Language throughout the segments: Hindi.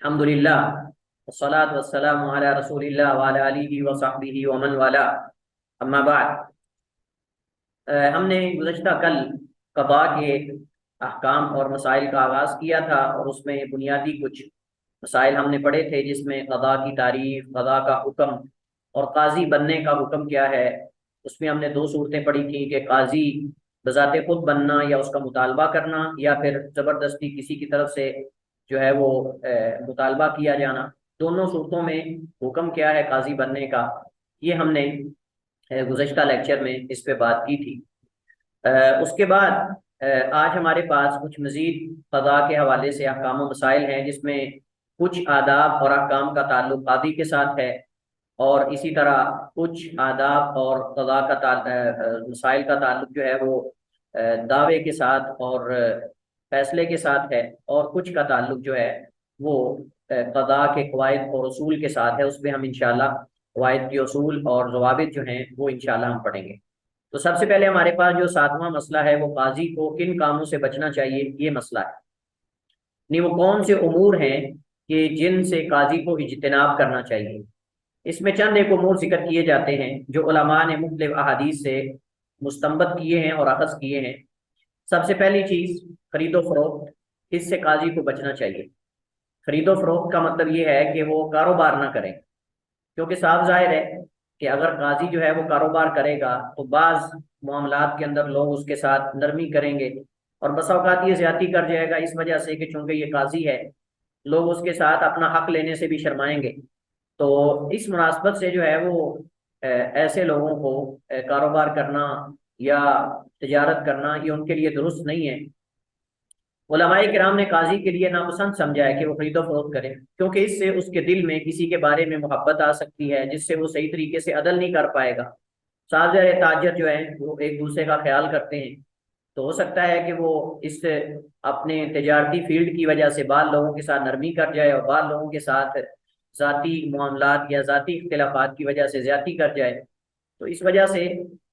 अल्हम्दुलिल्लाह वस्सलातु वस्सलामु अला रसूलिल्लाह व अला आलिहि व सहबिहि व मन वाला। अम्मा बाद। हमने गुज़श्ता कल क़ज़ा के अहकाम और मसाइल का आगाज़ किया था और उसमें बुनियादी कुछ मसाइल हमने पढ़े थे, जिसमें क़ज़ा की तारीफ़, क़ज़ा का हुक्म और काजी बनने का हुक्म क्या है। उसमें हमने दो सूरतें पढ़ी थी कि काजी बज़ाते खुद बनना या उसका मुतालबा करना, या फिर ज़बरदस्ती किसी की तरफ से जो है वो मुतालबा किया जाना। दोनों सूरतों में हुक्म क्या है काजी बनने का, ये हमने गुज़श्ता लेक्चर में इस पे बात की थी। उसके बाद आज हमारे पास कुछ मज़ीद क़ज़ा के हवाले से अहकाम व मसाइल हैं, जिसमें कुछ आदाब और अहकाम का ताल्लुक कादी के साथ है, और इसी तरह कुछ आदाब और क़ज़ा का मसाइल का ताल्लुक जो है वो दावे के साथ और फैसले के साथ है, और कुछ का ताल्लुक जो है वो क़ज़ा के क़वाइद और उसूल के साथ है। उसमें हम इंशाअल्लाह क़वाइद के उसूल और ज़वाबित जो हैं वो इंशाअल्लाह हम पढ़ेंगे। तो सबसे पहले हमारे पास जो सातवां मसला है वो काजी को किन कामों से बचना चाहिए, ये मसला है। नहीं, वो कौन से उमूर हैं कि जिनसे काजी को इज्तिनाब करना चाहिए। इसमें चंद एक उमूर जिक्र किए जाते हैं जो उलमा ने मुख्तलिफ अहादीस से मुस्तंबत किए हैं और अखज़ किए हैं। सबसे पहली चीज़ खरीदो फरोख्त, इससे काजी को बचना चाहिए। खरीदो फरोख्त का मतलब ये है कि वो कारोबार ना करें, क्योंकि साफ जाहिर है कि अगर काजी जो है वो कारोबार करेगा तो बाज मामलात के अंदर लोग उसके साथ नरमी करेंगे, और बसा औकात ये ज्यादती कर जाएगा इस वजह से कि चूंकि ये काजी है, लोग उसके साथ अपना हक लेने से भी शर्माएंगे। तो इस मुनासबत से जो है वो ऐसे लोगों को कारोबार करना या तजारत करना ये उनके लिए दुरुस्त नहीं है। उलमाए किराम ने काजी के लिए नापसंद समझा है कि वो खरीदो फरोख्त करे, क्योंकि इससे उसके दिल में किसी के बारे में मोहब्बत आ सकती है, जिससे वो सही तरीके से अदल नहीं कर पाएगा। साझा ताजर जो है वो एक दूसरे का ख्याल करते हैं, तो हो सकता है कि वो इस अपने तजारती फील्ड की वजह से बाद लोगों के साथ नरमी कर जाए, और बाद लोगों के साथ ज़ाती मामलात या ज़ाती इख्तिलाफात की वजह से ज्यादती कर जाए। तो इस वजह से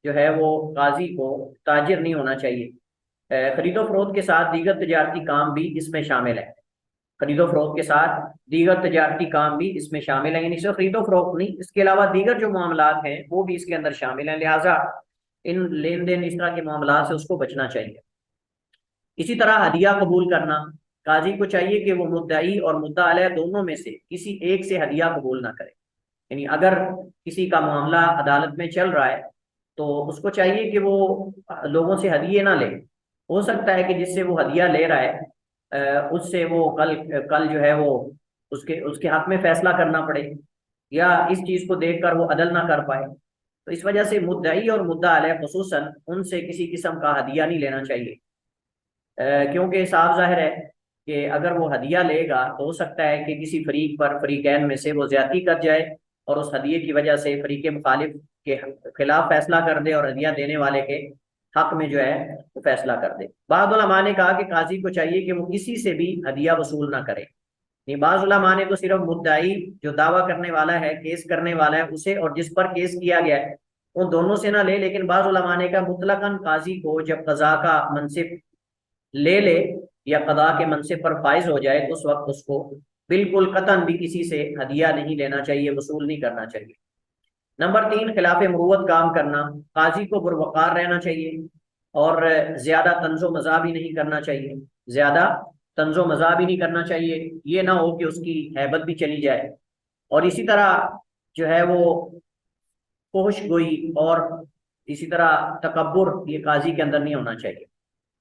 जो है वो काजी को ताजिर नहीं होना चाहिए। खरीदो फरोख्त के साथ दीगर तजारती काम भी इसमें शामिल है। खरीदो फरोख्त के साथ दीगर तजारती काम भी इसमें शामिल है, यानी सिर्फ खरीदो फरोख्त नहीं, इसके अलावा दीगर जो मामलात हैं वो भी इसके अंदर शामिल हैं। लिहाजा इन लेन देन इस तरह के मामला से उसको बचना चाहिए। इसी तरह हदिया कबूल करना, काजी को चाहिए कि वो मुद्दई और मुद्दा अलैह दोनों में से किसी एक से हदिया कबूल ना करे। यानी अगर किसी का मामला अदालत में चल रहा है तो उसको चाहिए कि वो लोगों से हदिये ना ले। हो सकता है कि जिससे वो हदिया ले रहा है उससे वो कल कल जो है वो उसके उसके हक में फैसला करना पड़े, या इस चीज को देखकर वो अदल ना कर पाए। तो इस वजह से मुद्दई और मुद्दा अलैह खुसूसन उनसे किसी किस्म का हदिया नहीं लेना चाहिए। क्योंकि साफ जाहिर है कि अगर वो हदिया लेगा तो हो सकता है कि किसी फरीक पर फरीकैन में से वो ज्यादती कर जाए, और उस हदिये की वजह से फरीक मुखालिफ के खिलाफ फैसला कर दे और हदिया देने वाले के हक में जो है वो फैसला कर दे। बाद उलमा ने कहा कि काजी को चाहिए कि वो किसी से भी हदिया वसूल ना करे। नहीं, बाज़ उलमा ने तो सिर्फ मुद्दाई जो दावा करने वाला है, केस करने वाला है, उसे और जिस पर केस किया गया है उन दोनों से ना ले, लेकिन बाज़ उलमा ने कहा मुतलकन काजी को जब कज़ा का मनसिब ले ले या कदा के मनसिब पर फाइज हो जाए तो उस वक्त उसको बिल्कुल कतन भी किसी से हदिया नहीं लेना चाहिए, वसूल नहीं करना चाहिए। नंबर तीन, खिलाफ मुरुवत काम करना, काजी को बुरवकार रहना चाहिए और ज्यादा तंजो मजा भी नहीं करना चाहिए। ज्यादा तंजो मजा भी नहीं करना चाहिए, ये ना हो कि उसकी हैबत भी चली जाए। और इसी तरह जो है वो फोहश गोई और इसी तरह तकब्बुर ये काजी के अंदर नहीं होना चाहिए।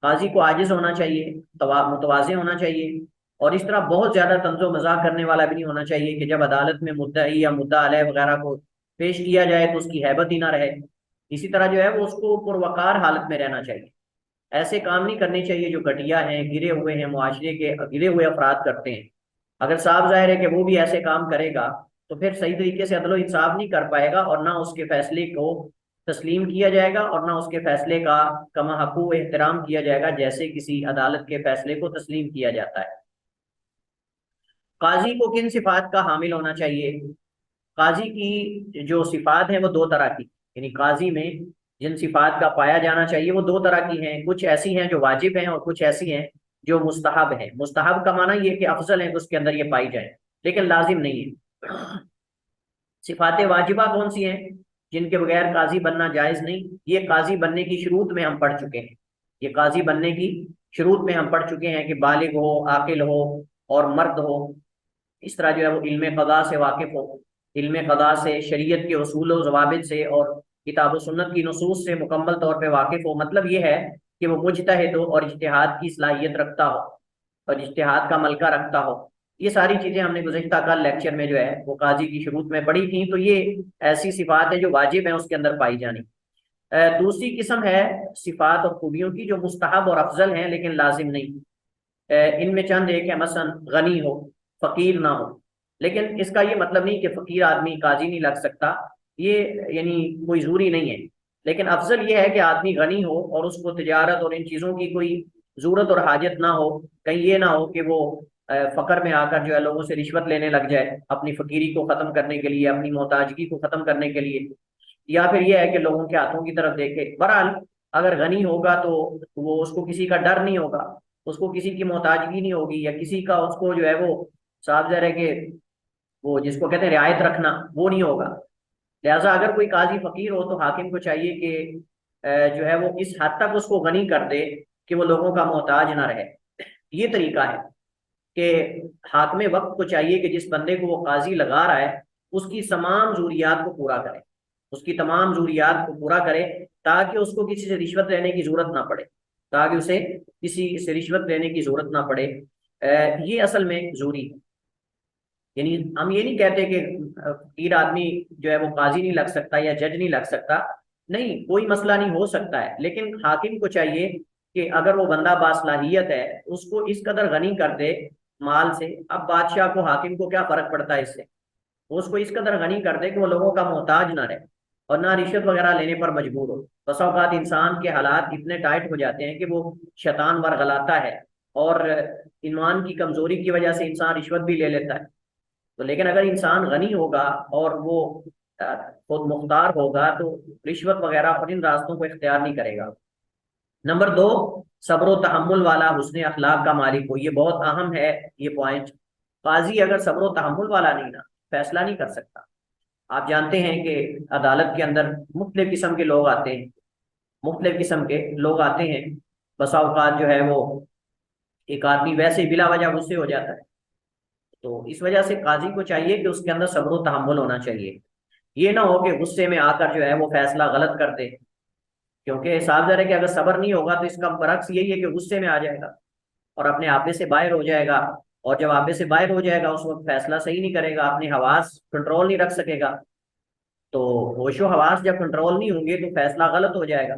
काजी को आजिज होना चाहिए, मुतवाज़े होना चाहिए, और इस तरह बहुत ज्यादा तंजो मजाक करने वाला भी नहीं होना चाहिए कि जब अदालत में मुद्दई या मुद्दा अलैह वगैरह को पेश किया जाए तो उसकी हैबत ही ना रहे। इसी तरह जो है वो उसको पुरवकार हालत में रहना चाहिए। ऐसे काम नहीं करने चाहिए जो घटिया हैं, गिरे हुए हैं, मुआशरे के गिरे हुए अफराद करते हैं। अगर साफ जाहिर है कि वो भी ऐसे काम करेगा तो फिर सही तरीके से अदलो इंसाफ नहीं कर पाएगा, और ना उसके फैसले को तस्लीम किया जाएगा और ना उसके फैसले का कमा हकूक एहतराम किया जाएगा, जैसे किसी अदालत के फैसले को तस्लीम किया जाता है। काजी को किन सिफात का हामिल होना चाहिए। काजी की जो सिफात है वो दो तरह की, यानी काजी में जिन सिफात का पाया जाना चाहिए वो दो तरह की हैं। कुछ ऐसी हैं जो वाजिब हैं और कुछ ऐसी हैं जो मुस्तहब है। मुस्तहब का माना ये कि अफजल है कि उसके अंदर ये पाई जाए, लेकिन लाजिम नहीं है। सिफात वाजिबा कौन सी हैं जिनके बगैर काजी बनना जायज नहीं? ये काजी बनने की शुरूत में हम पढ़ चुके हैं। ये काजी बनने की शुरूत में हम पढ़ चुके हैं कि बालिग हो, आकिल हो और मर्द हो। इस तरह जो है वो इल्म कदा से वाकिफ हो, इल्म कदा से, शरीयत के उसूल व ज़वाबित से और किताब सुन्नत की नसूस से मुकम्मल तौर पे वाकिफ हो। मतलब ये है कि वो मुजतहिद हो और इज्तिहाद की सलाहियत रखता हो और इज्तिहाद का मलका रखता हो। ये सारी चीजें हमने गुज़श्ता कल लेक्चर में जो है वो काजी की शुरूत में पढ़ी थी। तो ये ऐसी सिफात है जो वाजिब है उसके अंदर पाई जानी। दूसरी किस्म है सिफात और खूबियों की जो मुस्तहब और अफजल हैं लेकिन लाजिम नहीं। इनमें चंद एक है, मसलन गनी हो, फकीर ना हो। लेकिन इसका ये मतलब नहीं कि फकीर आदमी काजी नहीं लग सकता, ये यानी कोई जरूरी नहीं है। लेकिन अफजल ये है कि आदमी गनी हो और उसको तिजारत और इन चीज़ों की कोई जरूरत और हाजत ना हो। कहीं ये ना हो कि वो फकर में आकर जो है लोगों से रिश्वत लेने लग जाए अपनी फकीरी को ख़त्म करने के लिए, अपनी मोहताजगी को ख़त्म करने के लिए, या फिर यह है कि लोगों के हाथों की तरफ देखे। बहरहाल अगर गनी होगा तो वो, उसको किसी का डर नहीं होगा, उसको किसी की मोहताजगी नहीं होगी, या किसी का उसको जो है वो साफ ज़ाहिर है कि वो जिसको कहते हैं रियायत रखना, वो नहीं होगा। लिहाजा अगर कोई काजी फकीर हो तो हाकिम को चाहिए कि जो है वो इस हद तक उसको गनी कर दे कि वो लोगों का मोहताज ना रहे। ये तरीका है कि हाकिम वक्त को चाहिए कि जिस बंदे को वो काजी लगा रहा है उसकी तमाम जरूरियात को पूरा करे, उसकी तमाम जरूरियात को पूरा करे, ताकि उसको किसी से रिश्वत लेने की जरूरत ना पड़े, ताकि उसे किसी से रिश्वत लेने की जरूरत ना पड़े। ये असल में जरूरी है। यानी हम ये नहीं कहते कि फकीर आदमी जो है वो काजी नहीं लग सकता या जज नहीं लग सकता, नहीं, कोई मसला नहीं, हो सकता है। लेकिन हाकिम को चाहिए कि अगर वो बंदा बासलाहियत है उसको इस कदर गनी कर दे माल से। अब बादशाह को, हाकिम को क्या फर्क पड़ता है इससे? वो उसको इस कदर गनी कर दे कि वो लोगों का मोहताज ना रहे और ना रिश्वत वगैरह लेने पर मजबूर हो। बसा औकात इंसान के हालात इतने टाइट हो जाते हैं कि वो शैतान वरगलाता है और ईमान की कमजोरी की वजह से इंसान रिश्वत भी ले लेता है। तो लेकिन अगर इंसान गनी होगा और वो खुद मुख्तार होगा तो रिश्वत वगैरह और इन रास्तों को इख्तियार नहीं करेगा। नंबर दो, सब्र तहम्मुल वाला हुस्न अखलाक का मालिक हो। ये बहुत अहम है ये पॉइंट। काजी अगर सब्र तहम्मुल वाला नहीं ना, फैसला नहीं कर सकता। आप जानते हैं कि अदालत के अंदर मुख्तलिफ किस्म के लोग आते हैं, मुख्तलिफ किस्म के लोग आते हैं। बसा औकात जो है वो एक आदमी वैसे ही बिला वजह गुस्से हो जाता है। तो इस वजह से काजी को चाहिए कि उसके अंदर सब्र तहम्मुल होना चाहिए। ये ना हो कि गुस्से में आकर जो है वो फैसला गलत कर दे, क्योंकि साफ ज़ाहिर है कि अगर सब्र नहीं होगा तो इसका बरक्स यही है कि गुस्से में आ जाएगा और अपने आपे से बाहर हो जाएगा। और जब आपे से बाहर हो जाएगा उस वक्त फैसला सही नहीं करेगा, अपने हवास कंट्रोल नहीं रख सकेगा। तो होशो हवास जब कंट्रोल नहीं होंगे तो फैसला गलत हो जाएगा।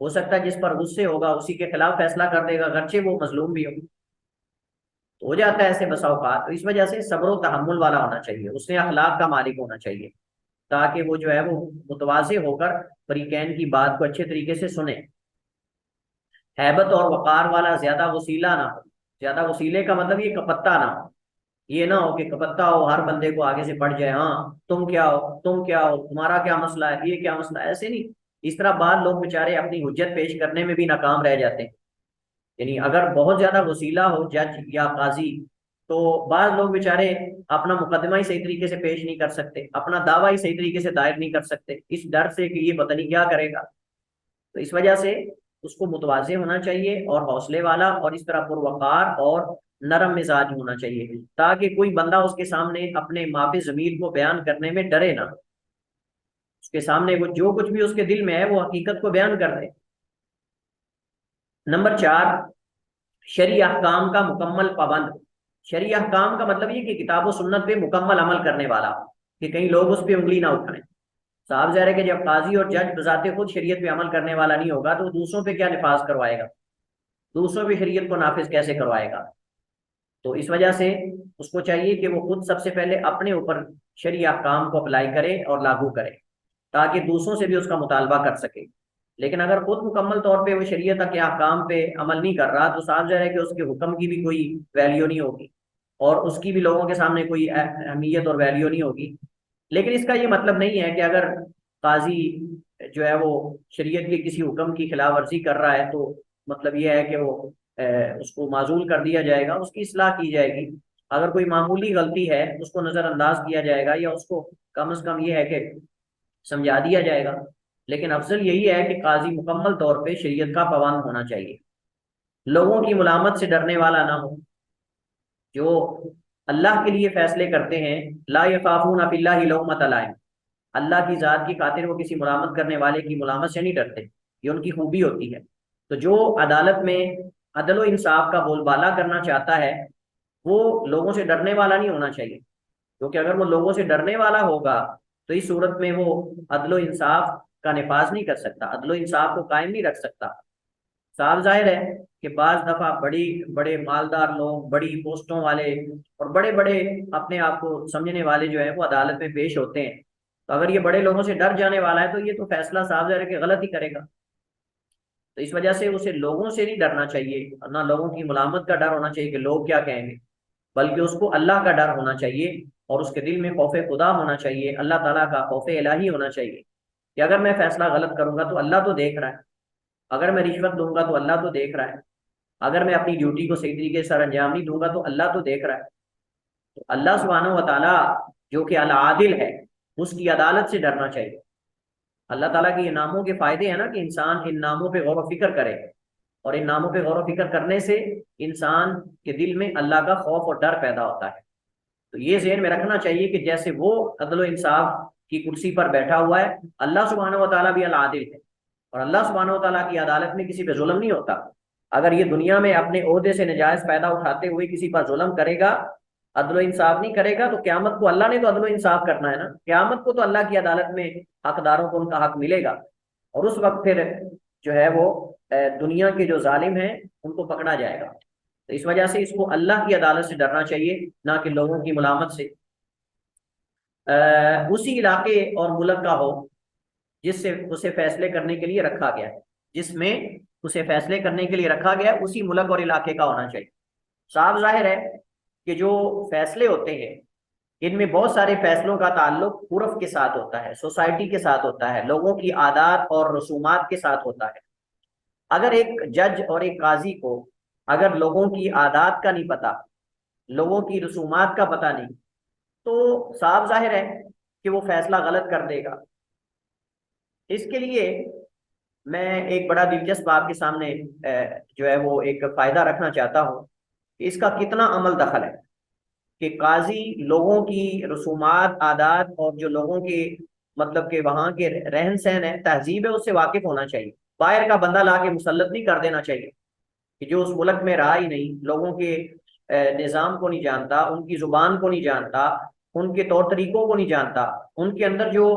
हो सकता है जिस पर गुस्से होगा उसी के खिलाफ फैसला कर देगा, गर्चे वो मजलूम भी हो। तो हो जाता है ऐसे बसा औकात। तो इस वजह से सब्र तहम्मुल वाला होना चाहिए, उसने अखलाक का मालिक होना चाहिए, ताकि वो जो है वो मुतवाज़े होकर फरीकैन की बात को अच्छे तरीके से सुने। हैबत और वक़ार वाला, ज्यादा वसीला ना हो। ज्यादा वसीले का मतलब ये कपत्ता ना हो। ये ना हो कि कपत्ता हो, हर बंदे को आगे से पड़ जाए, हाँ तुम क्या हो, तुम क्या हो, तुम्हारा क्या मसला है, ये क्या मसला है, ऐसे नहीं। इस तरह बाद लोग बेचारे अपनी हुज्जत पेश करने में भी नाकाम रह जाते हैं। यानी अगर बहुत ज्यादा वसीला हो जज या काजी, तो बाद लोग बेचारे अपना मुकदमा ही सही तरीके से पेश नहीं कर सकते, अपना दावा ही सही तरीके से दायर नहीं कर सकते, इस डर से कि ये पता नहीं क्या करेगा। तो इस वजह से उसको मुतवाज़े होना चाहिए और हौसले वाला, और इस तरह पुरवकार और नरम मिजाज होना चाहिए, ताकि कोई बंदा उसके सामने अपने माफी जमीर को बयान करने में डरे ना। उसके सामने वो जो कुछ भी उसके दिल में है वो हकीकत को बयान कर दे। नंबर चार, शरी अहकाम का मुकम्मल पाबंद। शरी अहकाम का मतलब ये कि किताब और सुन्नत पे मुकम्मल अमल करने वाला, कि कहीं लोग उस पर उंगली ना उठाएं। साहब ज़ाहिर है कि जब काजी और जज बजाते खुद शरीयत पे अमल करने वाला नहीं होगा तो दूसरों पे क्या नफाज करवाएगा, दूसरों भी शरीयत को नाफिज कैसे करवाएगा। तो इस वजह से उसको चाहिए कि वो खुद सबसे पहले अपने ऊपर शरी अहकाम को अप्लाई करे और लागू करे, ताकि दूसरों से भी उसका मुतालबा कर सके। लेकिन अगर खुद मुकम्मल तौर पे वो शरीयत के अहकाम पे अमल नहीं कर रहा तो साफ ज़ाहिर है कि उसके हुक्म की भी कोई वैल्यू नहीं होगी और उसकी भी लोगों के सामने कोई अहमियत और वैल्यू नहीं होगी। लेकिन इसका ये मतलब नहीं है कि अगर काजी जो है वो शरीयत के किसी हुक्म की खिलाफ वर्जी कर रहा है तो मतलब ये है कि वो उसको माजूल कर दिया जाएगा, उसकी इस्लाह की जाएगी। अगर कोई मामूली गलती है उसको नज़रअंदाज किया जाएगा, या उसको कम से कम ये है कि समझा दिया जाएगा। लेकिन अफजल यही है कि काजी मुकम्मल तौर पे शरीयत का पाबंद होना चाहिए, लोगों की मुलामत से डरने वाला ना हो, जो अल्लाह के लिए फैसले करते हैं। ला यखाफून फिल्लाहि लौमत लाइम, अल्लाह की ज़ात की खातिर वो किसी मुलामत करने वाले की मुलामत से नहीं डरते, ये उनकी खूबी होती है। तो जो अदालत में अदल व इंसाफ का बोलबाला करना चाहता है वो लोगों से डरने वाला नहीं होना चाहिए, क्योंकि अगर वो लोगों से डरने वाला होगा तो इस सूरत में वो अदल व इंसाफ का निफाज नहीं कर सकता, अदल व इंसाफ को कायम नहीं रख सकता। साफ जाहिर है कि बाज दफा बड़ी बड़े मालदार लोग, बड़ी पोस्टों वाले और बड़े बड़े अपने आप को समझने वाले जो है वो अदालत में पेश होते हैं। तो अगर ये बड़े लोगों से डर जाने वाला है तो ये तो फैसला साफ जाहिर है कि गलत ही करेगा। तो इस वजह से उसे लोगों से नहीं डरना चाहिए, ना लोगों की मुलामत का डर होना चाहिए कि लोग क्या कहेंगे, बल्कि उसको अल्लाह का डर होना चाहिए और उसके दिल में खौफ खुदा होना चाहिए, अल्लाह ताला का खौफ इलाही होना चाहिए कि अगर मैं फैसला गलत करूंगा तो अल्लाह तो देख रहा है, अगर मैं रिश्वत लूंगा तो अल्लाह तो देख रहा है, अगर मैं अपनी ड्यूटी को सही तरीके से अंजाम नहीं दूंगा तो अल्लाह तो देख रहा है। तो अल्लाह सुब्हानहू व तआला जो कि अल आदिल है, उसकी अदालत से डरना चाहिए। अल्लाह ताला के ये नामों के फायदे हैं ना कि इंसान इन नामों पे गौर व फिक्र करे, और इन नामों पे गौर व फिक्र करने से इंसान के दिल में अल्लाह का खौफ और डर पैदा होता है। तो ये ज़हन में रखना चाहिए कि जैसे वो अदल व इंसाफ की कुर्सी पर बैठा हुआ है, अल्लाह सुब्हानहू व तआला भी अल आदिल है, और अल्लाह सुब्हानहू व तआला की अदालत में किसी पे जुल्म नहीं होता। अगर ये दुनिया में अपने ओहदे से नजायज फायदा उठाते हुए किसी पर जुल्म करेगा, अदल इंसाफ नहीं करेगा, तो क्यामत को अल्लाह ने तो अदल इंसाफ करना है ना, क्यामत को तो अल्लाह की अदालत में हकदारों को उनका हक मिलेगा, और उस वक्त फिर जो है वो दुनिया के जो जालिम हैं उनको पकड़ा जाएगा। तो इस वजह से इसको अल्लाह की अदालत से डरना चाहिए, ना कि लोगों की मुलामत से। उसी इलाके और मुल्क का हो जिससे उसे फैसले करने के लिए रखा गया है, जिसमें उसे फैसले करने के लिए रखा गया है उसी मुल्क और इलाके का होना चाहिए। साफ जाहिर है कि जो फैसले होते हैं इनमें बहुत सारे फैसलों का ताल्लुक उर्फ के साथ होता है, सोसाइटी के साथ होता है, लोगों की आदात और रसूमात के साथ होता है। अगर एक जज और एक काजी को अगर लोगों की आदात का नहीं पता, लोगों की रसूमात का पता नहीं, तो साफ जाहिर है कि वो फैसला गलत कर देगा। इसके लिए मैं एक बड़ा दिलचस्प आपके सामने जो है वो एक फायदा रखना चाहता हूँ कि इसका कितना अमल दखल है कि काजी लोगों की रसूमात, आदात और जो लोगों के मतलब के वहाँ के रहन सहन है, तहजीब है, उससे वाकिफ होना चाहिए। बाहर का बंदा ला के मुसल्लत नहीं कर देना चाहिए कि जो उस मुल्क में रहा ही नहीं, लोगों के निज़ाम को नहीं जानता, उनकी जुबान को नहीं जानता, उनके तौर तरीकों को नहीं जानता, उनके अंदर जो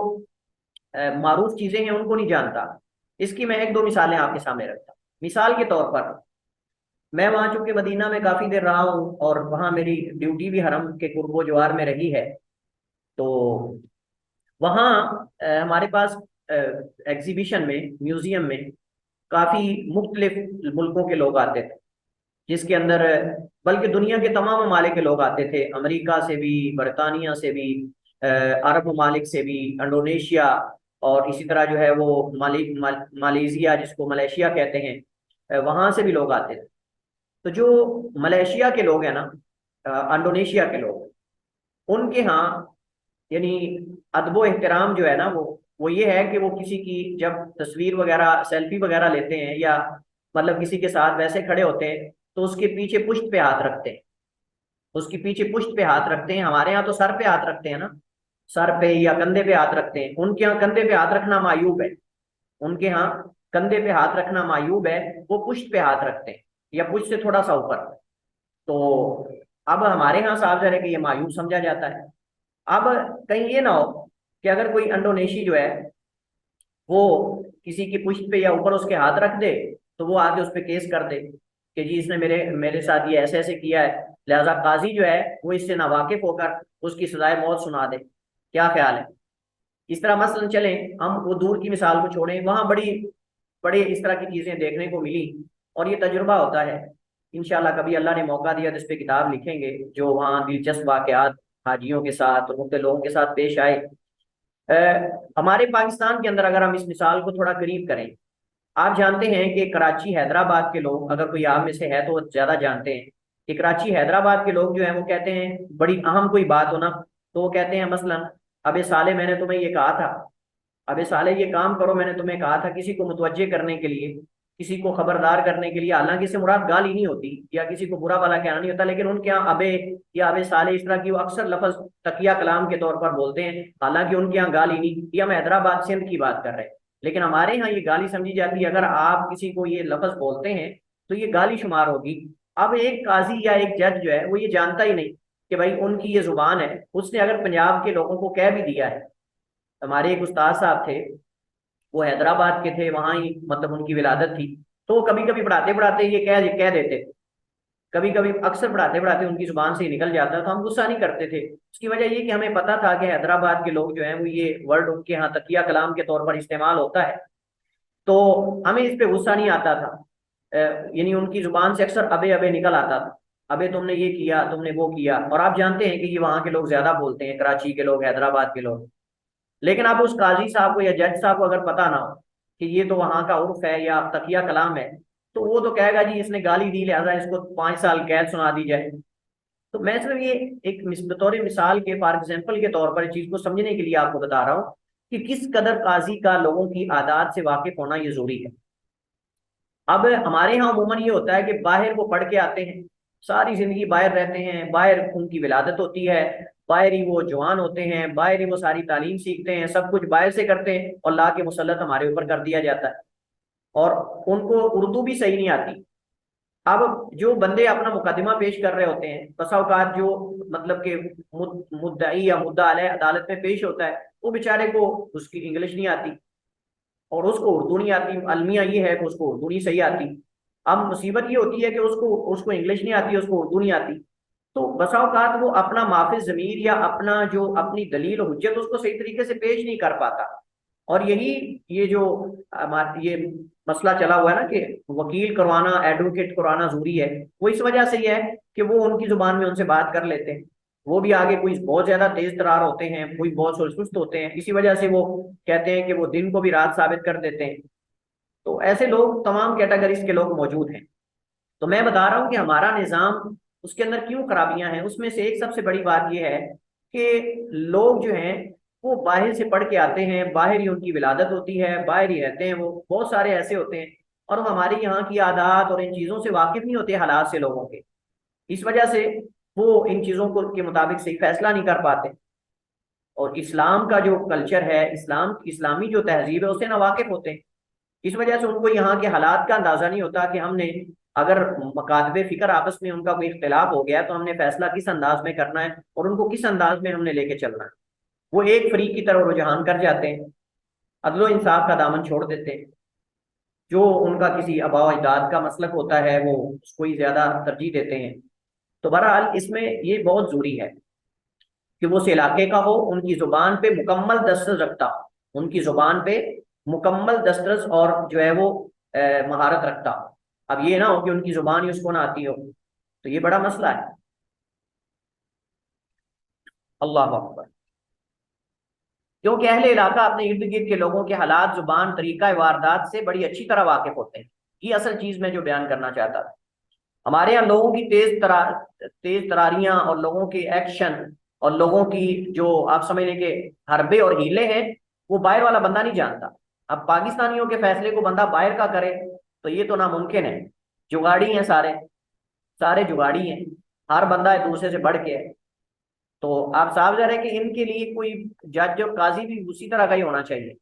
मारूफ चीजें हैं उनको नहीं जानता। इसकी मैं एक दो मिसालें आपके सामने रखता हूँ। मिसाल के तौर पर मैं वहाँ चूंकि मदीना में काफी देर रहा हूँ और वहाँ मेरी ड्यूटी भी हरम के कुर्बो जवार में रही है, तो वहाँ हमारे पास एग्जीबिशन में, म्यूजियम में काफी मुख्तलिफ मुल्कों के लोग आते थे, जिसके अंदर बल्कि दुनिया के तमाम ममालिक के लोग आते थे, अमेरिका से भी, बरतानिया से भी, अरब ममालिक से भी, इंडोनेशिया, और इसी तरह जो है वो मालेशिया जिसको मलेशिया कहते हैं, वहाँ से भी लोग आते थे। तो जो मलेशिया के लोग हैं ना, इंडोनेशिया के लोग, उनके यहाँ यानी अदबो एहतराम जो है ना वो ये है कि वो किसी की जब तस्वीर वगैरह, सेल्फी वगैरह लेते हैं या मतलब किसी के साथ वैसे खड़े होते हैं तो उसके पीछे पुश्त पे हाथ रखते हैं, उसके पीछे पुश्त पे हाथ रखते हैं। हमारे यहाँ तो सर पे हाथ रखते हैं ना, सर पे या कंधे पे हाथ रखते हैं, उनके यहाँ कंधे पे हाथ रखना मायूब है, उनके यहाँ कंधे पे हाथ रखना मायूब है, वो पुश्त पे हाथ रखते हैं या पुश्त से थोड़ा सा ऊपर। तो अब हमारे यहाँ साफ है कि ये मायूब समझा जाता है। अब कहीं ये ना हो कि अगर कोई इंडोनेशी जो है वो किसी की पुश्त पे या ऊपर उसके हाथ रख दे तो वो आके उस पर केस कर दे कि जी इसने मेरे मेरे साथ ये ऐसे ऐसे किया है, लिहाजा काजी जो है वो इससे नावाकिफ होकर उसकी सजाए मौत सुना दे। क्या ख्याल है? इस तरह मसलन चलें, हम वो दूर की मिसाल को छोड़ें, वहाँ बड़ी बड़े इस तरह की चीजें देखने को मिली और ये तजुर्बा होता है। इंशाल्लाह कभी अल्लाह ने मौका दिया तो इस पे किताब लिखेंगे, जो वहाँ दिलचस्प वाकयात हाजियों के साथ और मुख्तलिफ लोगों के साथ पेश आए। हमारे पाकिस्तान के अंदर अगर हम इस मिसाल को थोड़ा करीब करें आप जानते हैं कि कराची हैदराबाद के लोग, अगर कोई आप में से है तो ज्यादा जानते हैं कि कराची हैदराबाद के लोग जो है वो कहते हैं, बड़ी अहम कोई बात हो ना तो वो कहते हैं मसलन, अबे साले मैंने तुम्हें ये कहा था, अबे साले ये काम करो मैंने तुम्हें कहा था, किसी को मुतवज्जे करने के लिए, किसी को खबरदार करने के लिए। हालांकि इससे मुराद गाली नहीं होती या किसी को बुरा भला कहना नहीं होता, लेकिन उनके यहाँ अबे या अबे साले इस तरह की वो अक्सर लफज तकिया कलाम के तौर पर बोलते हैं। हालांकि उनके यहाँ गाली नहीं, ये हम हैदराबाद सिंध की बात कर रहे हैं, लेकिन हमारे यहाँ ये गाली समझी जाती है। अगर आप किसी को ये लफज बोलते हैं तो ये गाली शुमार होगी। अब एक काजी या एक जज जो है वो ये जानता ही नहीं कि भाई उनकी ये जुबान है, उसने अगर पंजाब के लोगों को कह भी दिया है। हमारे एक उस्ताद साहब थे, वो हैदराबाद के थे, वहां ही मतलब उनकी विलादत थी। तो कभी कभी पढ़ाते पढ़ाते ये कह देते, कभी कभी अक्सर पढ़ाते पढ़ाते उनकी जुबान से ही निकल जाता, तो हम गुस्सा नहीं करते थे। उसकी वजह ये कि हमें पता था कि हैदराबाद के लोग जो हैं वो ये वर्ड उनके यहाँ तकिया कलाम के तौर पर इस्तेमाल होता है, तो हमें इस पे गुस्सा नहीं आता था। यानी उनकी जुबान से अक्सर अबे अबे निकल आता था, अबे तुमने ये किया, तुमने वो किया। और आप जानते हैं कि ये वहाँ के लोग ज्यादा बोलते हैं, कराची के लोग, हैदराबाद के लोग। लेकिन आप उस काजी साहब को या जज साहब को अगर पता ना हो कि ये तो वहां का उर्फ है या तकिया कलाम है, तो वो तो कहेगा जी इसने गाली दी लिहाजा इसको 5 साल कैद सुना दी जाए। तो मैं सिर्फ ये एक बतौर मिसाल के, फॉर एग्जाम्पल के तौर पर इस चीज को समझने के लिए आपको बता रहा हूँ कि किस कदर काजी का लोगों की आदात से वाकिफ होना ये जरूरी है। अब हमारे यहाँ अमूमन ये होता है कि बाहर वो पढ़ के आते हैं, सारी जिंदगी बाहर रहते हैं, बाहर उनकी विलादत होती है, बाहर ही वो जवान होते हैं, बाहर ही वो सारी तालीम सीखते हैं, सब कुछ बाहर से करते हैं और ला के मुसल्लत हमारे ऊपर कर दिया जाता है। और उनको उर्दू भी सही नहीं आती। अब जो बंदे अपना मुकदमा पेश कर रहे होते हैं, बसा औकात जो मतलब कि मुद्दई या मुद्दा अलैह अदालत में पेश होता है, वो बेचारे को उसकी इंग्लिश नहीं आती और उसको उर्दू नहीं आती। अलमिया ये है कि उसको उर्दू नहीं सही आती। अब मुसीबत ये होती है कि उसको उसको इंग्लिश नहीं आती, उसको उर्दू नहीं आती। तो बसा औकात वो अपना माफिज जमीर या अपना जो अपनी दलील और हुज्जत उसको सही तरीके से पेश नहीं कर पाता। और यही ये जो ये मसला चला हुआ है ना कि वकील करवाना, एडवोकेट करवाना जरूरी है, वो इस वजह से ही है कि वो उनकी जुबान में उनसे बात कर लेते हैं। वो भी आगे कोई बहुत ज्यादा तेज तरार होते हैं, कोई बहुत सुस्त होते हैं, इसी वजह से वो कहते हैं कि वो दिन को भी रात साबित कर देते हैं। तो ऐसे लोग, तमाम कैटेगरीज के लोग मौजूद हैं। तो मैं बता रहा हूँ कि हमारा निज़ाम, उसके अंदर क्यों खराबियां हैं। उसमें से एक सबसे बड़ी बात यह है कि लोग जो हैं वो बाहर से पढ़ के आते हैं, बाहर ही उनकी विलादत होती है, बाहर ही रहते हैं, वो बहुत सारे ऐसे होते हैं और वो हमारे यहाँ की आदात और इन चीज़ों से वाकिफ नहीं होते, हालात से लोगों के। इस वजह से वो इन चीज़ों को के मुताबिक सही फैसला नहीं कर पाते। और इस्लाम का जो कल्चर है, इस्लामी जो तहजीब है, उससे ना वाकिफ होते हैं। इस वजह से उनको यहाँ के हालात का अंदाजा नहीं होता कि हमने, अगर मकातबे फिक्र आपस में उनका कोई इख्तिलाफ हो गया तो हमने फैसला किस अंदाज में करना है और उनको किस अंदाज में हमने लेके चलना है। वो एक फरीक की तरफ रुझान कर जाते हैं, अदलो इंसाफ का दामन छोड़ देते हैं। जो उनका किसी आबा अजदाद का मसलक होता है वो उसको ही ज्यादा तरजीह देते हैं। तो बहरहाल इसमें ये बहुत जरूरी है कि वो उस इलाके का हो, उनकी जुबान पे मुकम्मल दस्तरस रखता हो, उनकी जुबान पे मुकम्मल दस्तरस और जो है वो महारत रखता हो। अब ये ना हो कि उनकी जुबान ही उसको ना आती हो, तो ये बड़ा मसला है। अल्लाह अकबर। क्योंकि अहले इलाका अपने इर्द गिर्द के लोगों के हालात, जुबान, तरीका वारदात से बड़ी अच्छी तरह वाकिफ होते हैं। ये असल चीज मैं जो बयान करना चाहता था। हमारे यहाँ लोगों की तेज तरारियां और लोगों के एक्शन और लोगों की जो आप समझ लें कि हरबे और हीले हैं, वो बाहर वाला बंदा नहीं जानता। अब पाकिस्तानियों के फैसले को बंदा बाहर का करे तो ये तो नामुमकिन है। जुगाड़ी हैं सारे, सारे जुगाड़ी हैं, हर बंदा एक दूसरे से बढ़ के है। तो आप साफ जा रहे हैं कि इनके लिए कोई जज और काजी भी उसी तरह का ही होना चाहिए,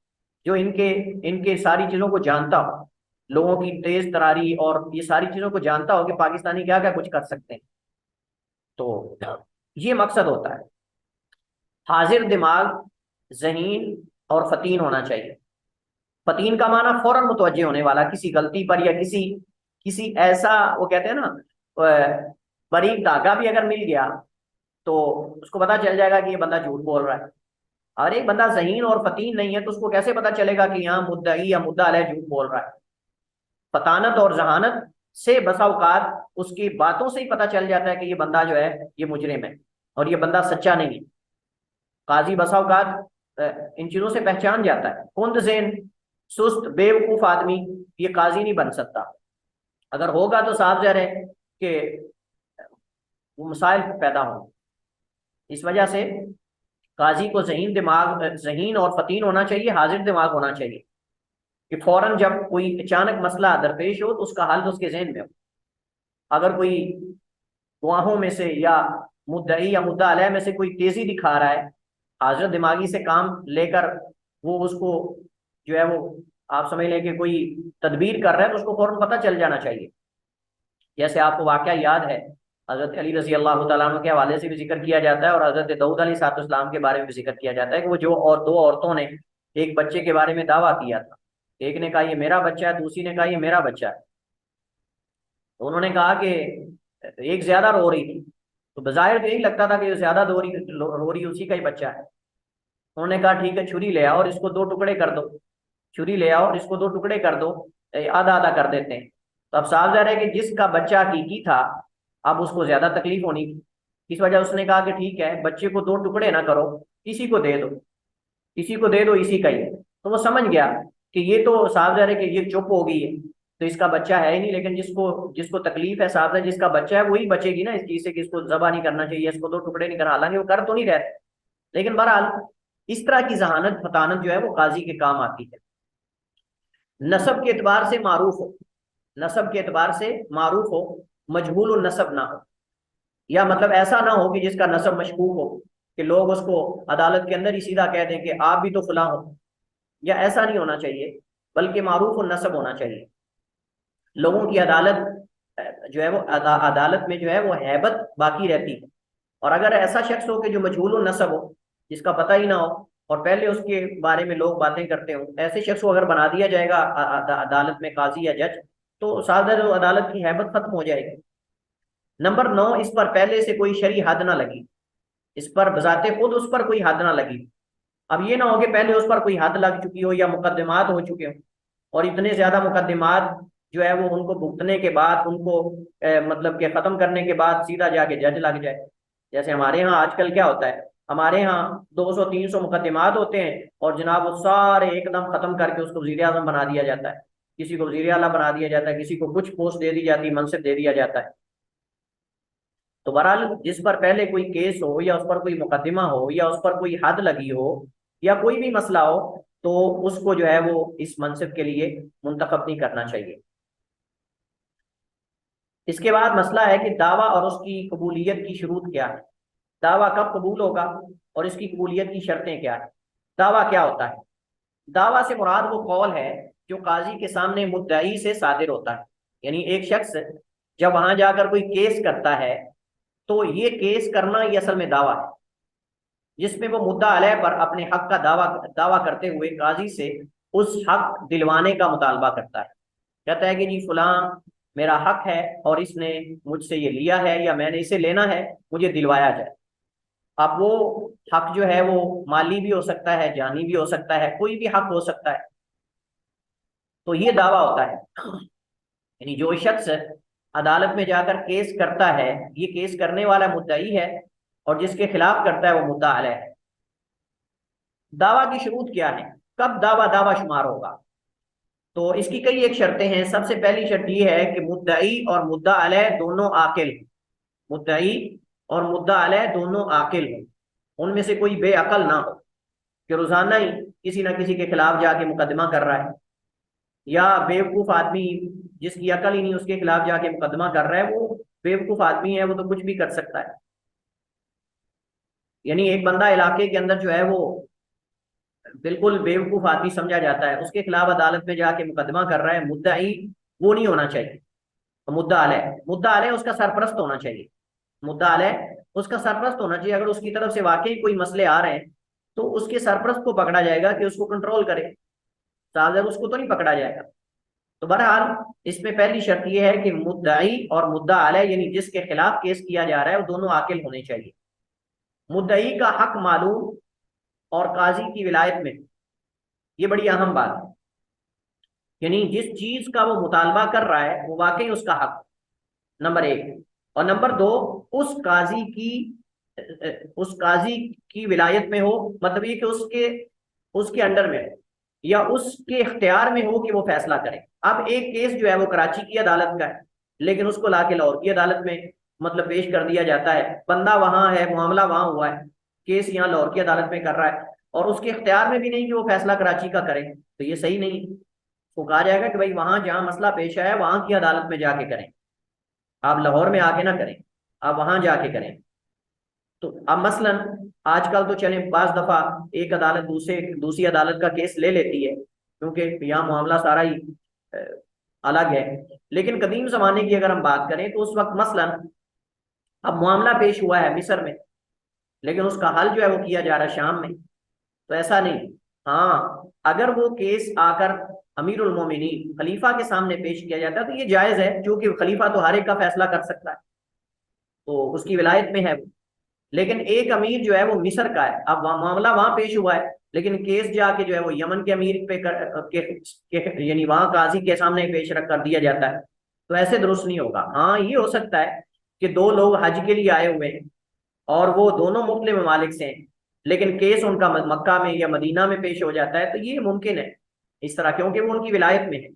जो इनके इनके सारी चीजों को जानता हो, लोगों की तेज तरारी और ये सारी चीजों को जानता हो कि पाकिस्तानी क्या क्या कुछ कर सकते हैं। तो ये मकसद होता है। हाजिर दिमाग, जहीन और फतीन होना चाहिए। फतीन का माना फौरन मुतवज्जे होने वाला, किसी गलती पर या किसी किसी ऐसा, वो कहते हैं ना, बारीक धागा भी अगर मिल गया तो उसको पता चल जाएगा कि ये बंदा झूठ बोल रहा है। और एक बंदा जहीन और फतीन नहीं है तो उसको कैसे पता चलेगा कि यहाँ मुद्दई या मुद्दा अलैह झूठ बोल रहा है। फतानत और जहानत से बसा औकात उसकी बातों से ही पता चल जाता है कि ये बंदा जो है ये मुजरिम है और ये बंदा सच्चा नहीं है। काजी बसा औकात इन चीजों से पहचान जाता है। कुंद ज़ेन सुस्त बेवकूफ आदमी ये काजी नहीं बन सकता। अगर होगा तो साफ ज़ाहिर है कि वो मसाइल पैदा होंगे। इस वजह से काजी को जहीन दिमाग, जहीन और फतीन होना चाहिए, हाजिर दिमाग होना चाहिए कि फौरन जब कोई अचानक मसला दरपेश हो तो उसका हल तो उसके जहन में हो। अगर कोई गवाहों में से या मुद्दई या मुद्दा अलैह में से कोई तेजी दिखा रहा है, हाजिर दिमागी से काम लेकर वो उसको जो है वो आप समझ लें कि कोई तदबीर कर रहा है तो उसको फौरन पता चल जाना चाहिए। जैसे आपको वाकया याद है, हजरत अली रजी अल्लाह तआला अन्हु के हवाले से भी जिक्र किया जाता है और हजरत दाऊद अलैहिस्सलाम के बारे में भी जिक्र किया जाता है कि वो जो और दो औरतों ने एक बच्चे के बारे में दावा किया था। एक ने कहा ये मेरा बच्चा है, दूसरी ने कहा ये मेरा बच्चा है। तो उन्होंने कहा कि एक ज्यादा रो रही थी, तो बजाहिर तो यही लगता था कि जो ज्यादा रो रही उसी का ही बच्चा है। उन्होंने कहा ठीक है, छुरी ले आओ और इसको दो टुकड़े कर दो। छुरी ले आओ और इसको दो टुकड़े कर दो, आधा आधा कर देते हैं। तो अब साफ जा रहा है कि जिसका बच्चा हकीकी था अब उसको ज्यादा तकलीफ होनी थी। इस वजह उसने कहा कि ठीक है, बच्चे को दो टुकड़े ना करो, किसी को दे दो, किसी को दे दो, इसी का ही है। तो वो समझ गया कि ये तो साफ जा रहा है कि ये चुप हो गई है तो इसका बच्चा है ही नहीं, लेकिन जिसको जिसको तकलीफ है, साफ है जिसका बच्चा है वही बचेगी ना इस चीज से कि इसको जबा नहीं करना चाहिए, इसको दो टुकड़े नहीं करना। हालांकि वो कर तो नहीं रहे, लेकिन बहरहाल इस तरह की जहानत फतानत जो है वो काजी के काम आती है। नसब के एतबार से मारूफ हो, नसब के एतबार से मारूफ हो, मजहूल नसब ना हो, या मतलब ऐसा ना हो कि जिसका नसब मशकूक हो कि लोग उसको अदालत के अंदर ही सीधा कह दें कि आप भी तो फलां हो, या ऐसा नहीं होना चाहिए, बल्कि मारूफ और नसब होना चाहिए। लोगों की अदालत जो है वो अदालत में जो है वो हैबत बाकी रहती है। और अगर ऐसा शख्स हो कि जो मजहूल नसब हो, जिसका पता ही ना हो और पहले उसके बारे में लोग बातें करते हो, ऐसे शख्स को अगर बना दिया जाएगा अदालत में काजी या जज, तो साधा जो अदालत की हैबत खत्म हो जाएगी। नंबर 9, इस पर पहले से कोई शरई हद ना लगी, इस पर बजाते खुद उस पर कोई हद ना लगी। अब ये ना हो कि पहले उस पर कोई हद लग चुकी हो या मुकदमात हो चुके हो और इतने ज्यादा मुकदमात जो है वो उनको भुगतने के बाद, उनको मतलब कि खत्म करने के बाद सीधा जाके जज लग जाए। जैसे हमारे यहाँ आजकल क्या होता है, हमारे यहाँ 200-300 मुकदमात होते हैं और जनाब वो सारे एकदम खत्म करके उसको वजीर आजम बना दिया जाता है, किसी को वजीर आला बना दिया जाता है, किसी को कुछ पोस्ट दे दी जाती है, मनसिब दे दिया जाता है। तो बहरहाल जिस पर पहले कोई केस हो या उस पर कोई मुकदमा हो या उस पर कोई हद लगी हो या कोई भी मसला हो, तो उसको जो है वो इस मनसिब के लिए मुंतखब नहीं करना चाहिए। इसके बाद मसला है कि दावा और उसकी कबूलियत की शुरूत क्या है। दावा कब कबूल होगा और इसकी कबूलियत की शर्तें क्या है। दावा क्या होता है? दावा से मुराद वो कौल है जो काजी के सामने मुद्दई से सादिर होता है। यानी एक शख्स जब वहां जाकर कोई केस करता है तो ये केस करना ये असल में दावा है, जिसमें वो मुद्दा अलैह पर अपने हक का दावा दावा करते हुए काजी से उस हक दिलवाने का मुतालबा करता है। कहता है कि जी फलां मेरा हक है और इसने मुझसे ये लिया है या मैंने इसे लेना है, मुझे दिलवाया जाए। अब वो हक जो है वो माली भी हो सकता है, जानी भी हो सकता है, कोई भी हक हो सकता है। तो ये दावा होता है। यानी जो शख्स अदालत में जाकर केस करता है, ये केस करने वाला मुद्दई है और जिसके खिलाफ करता है वो मुद्दा अलैह है। दावा की शुरूत क्या है, कब दावा दावा शुमार होगा? तो इसकी कई एक शर्तें हैं। सबसे पहली शर्त ये है कि मुद्दई और मुद्दा अलैह दोनों आकिल हों। मुद्दई और मुद्दा अलैह दोनों आकिल हों, उनमें से कोई बेअकल ना हो कि रोजाना ही किसी ना किसी के खिलाफ जाके मुकदमा कर रहा है, या बेवकूफ आदमी जिसकी अकल ही नहीं उसके खिलाफ जाके मुकदमा कर रहा है। वो बेवकूफ आदमी है, वो तो कुछ भी कर सकता है। यानी एक बंदा इलाके के अंदर जो है वो बिल्कुल बेवकूफ आदमी समझा जाता है, उसके खिलाफ अदालत में जाके मुकदमा कर रहा है, मुद्दई वो नहीं होना चाहिए। तो मुद्दा अलैह उसका सरपरस्त होना चाहिए। मुद्दा अलैह उसका सरपरस्त होना चाहिए। अगर उसकी तरफ से वाकई कोई मसले आ रहे हैं तो उसके सरपरस्त को पकड़ा जाएगा कि उसको कंट्रोल करे, साझा उसको तो नहीं पकड़ा जाएगा। तो बहरहाल इसमें पहली शर्त यह है कि मुद्दई और मुद्दा अलैह यानी जिसके खिलाफ केस किया जा रहा है वो दोनों आकिल होने चाहिए। मुद्दई का हक मालूम और काजी की विलायत में, ये बड़ी अहम बात है। यानी जिस चीज का वो मुतालबा कर रहा है वो वाकई उसका हक, नंबर एक। और नंबर दो, उस काजी की उस काजी की विलायत में हो, मतलब ये कि उसके उसके अंडर में हो। या उसके इख्तियार में हो कि वो फैसला करे। अब एक केस जो है वो कराची की अदालत का है, लेकिन उसको लाके लाहौर की अदालत में मतलब पेश कर दिया जाता है। बंदा वहां है, मामला वहां हुआ है, केस यहाँ लाहौर की अदालत में कर रहा है, और उसके इख्तियार में भी नहीं कि वो फैसला कराची का करे, तो ये सही नहीं है। तो कहा जाएगा कि भाई वहां जहाँ मसला पेश आया वहां की अदालत में जाके करें, आप लाहौर में आके ना करें, आप वहां जाके करें। तो अब मसलन आजकल तो चले बाज दफा एक अदालत दूसरी अदालत का केस ले लेती है, क्योंकि यहाँ मामला सारा ही अ, अलग है। लेकिन कदीम जमाने की अगर हम बात करें तो उस वक्त मसलन अब मामला पेश हुआ है मिस्र में, लेकिन उसका हल जो है वो किया जा रहा है शाम में, तो ऐसा नहीं। हाँ, अगर वो केस आकर अमीरुल मोमिनीन खलीफा के सामने पेश किया जाता है तो ये जायज है, क्योंकि खलीफा तो हर एक का फैसला कर सकता है, तो उसकी विलायत में है वो। लेकिन एक अमीर जो है वो मिस्र का है, अब मामला वहां पेश हुआ है, लेकिन केस जाके जो है वो यमन के अमीर पे यानी वहां काजी के सामने पेश रख कर दिया जाता है, तो ऐसे दुरुस्त नहीं होगा। हाँ, ये हो सकता है कि दो लोग हज के लिए आए हुए हैं और वो दोनों मुस्लिम ममालिक से हैं, लेकिन केस उनका मक्का में या मदीना में पेश हो जाता है, तो ये मुमकिन है इस तरह, क्योंकि वो उनकी विलायत में है।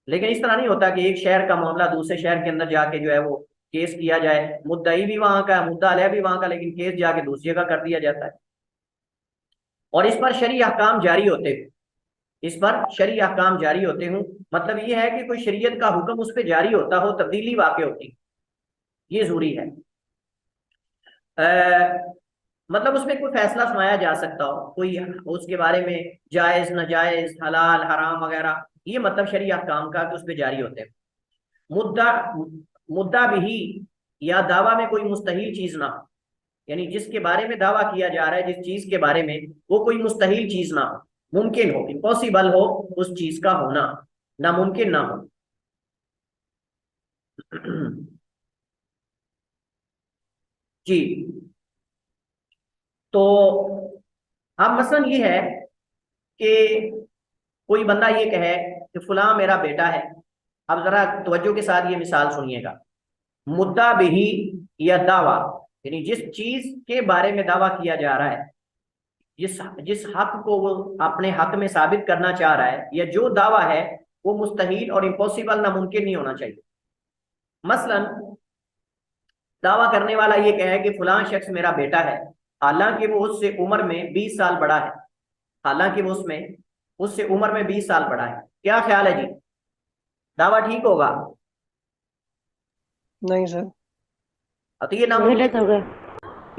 लेकिन इस तरह नहीं होता कि एक शहर का मामला दूसरे शहर के अंदर जाके जो है वो केस किया जाए, मुद्दई भी वहां का है, मुद्दा अलह भी वहां का, लेकिन केस जाके दूसरी जगह कर दिया जाता है, और इस पर शरई अहकाम जारी होते हैं। इस पर शरई अहकाम जारी होते हूँ, मतलब ये है कि कोई शरीयत का हुक्म उस पर जारी होता हो, तब्दीली वाक़ होती, ये जरूरी है। मतलब उसमें कोई फैसला सुनाया जा सकता हो, कोई उसके बारे में जायज नाजायज हलाल हराम वगैरह, ये मतलब शरई अहकाम का कि उस पर जारी होते हैं। मुद्दा मुद्दा भी या दावा में कोई मुस्तहिल चीज ना हो, यानी जिसके बारे में दावा किया जा रहा है, जिस चीज के बारे में, वो कोई मुस्तहिल चीज ना हो, मुमकिन हो, इम्पॉसिबल हो उस चीज का होना, नामुमकिन ना हो। जी। तो अब मसलन ये है कि कोई बंदा ये कहे कि फलां मेरा बेटा है। अब जरा तवज्जो के साथ ये मिसाल सुनिएगा। मुद्दा बिही या दावा, यानी जिस चीज के बारे में दावा किया जा रहा है, जिस जिस हक को वो अपने हक में साबित करना चाह रहा है, या जो दावा है वो मुस्तहील और इम्पॉसिबल नामुमकिन नहीं होना चाहिए। मसलन दावा करने वाला ये कहे कि फलां शख्स मेरा बेटा है, हालांकि वो उससे उम्र में 20 साल बड़ा है, हालांकि वो उससे उम्र में 20 साल बड़ा है। क्या ख्याल है जी, दावा ठीक होगा? नहीं सर। तो ये गलत नामुमकिन, होगा।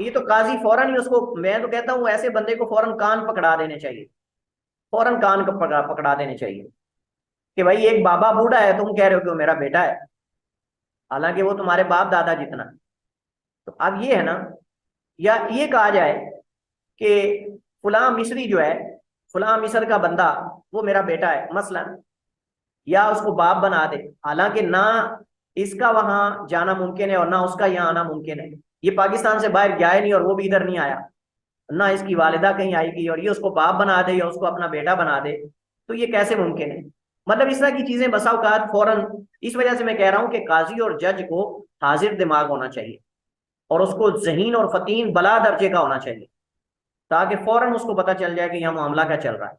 ये तो काजी फौरन ही उसको, मैं तो कहता हूँ ऐसे बंदे को फौरन कान पकड़ा देने चाहिए, फौरन कान को पकड़ा देने चाहिए कि भाई एक बाबा बूढ़ा है, तुम कह रहे हो कि वो मेरा बेटा है, हालांकि वो तुम्हारे बाप दादा जितना है। तो अब ये है ना, या ये कहा जाए कि फलां मिस्री जो है, फलां मिस्र का बंदा वो मेरा बेटा है मसलन, या उसको बाप बना दे, हालांकि ना इसका वहां जाना मुमकिन है और ना उसका यहाँ आना मुमकिन है। ये पाकिस्तान से बाहर गया ही नहीं और वो भी इधर नहीं आया, ना इसकी वालिदा कहीं आएगी, और ये उसको बाप बना दे या उसको अपना बेटा बना दे, तो ये कैसे मुमकिन है? मतलब इस तरह की चीजें बसा औकात फौरन, इस वजह से मैं कह रहा हूं कि काजी और जज को हाजिर दिमाग होना चाहिए, और उसको जहीन और फतीन बला दर्जे का होना चाहिए, ताकि फौरन उसको पता चल जाए कि यह मामला क्या चल रहा है।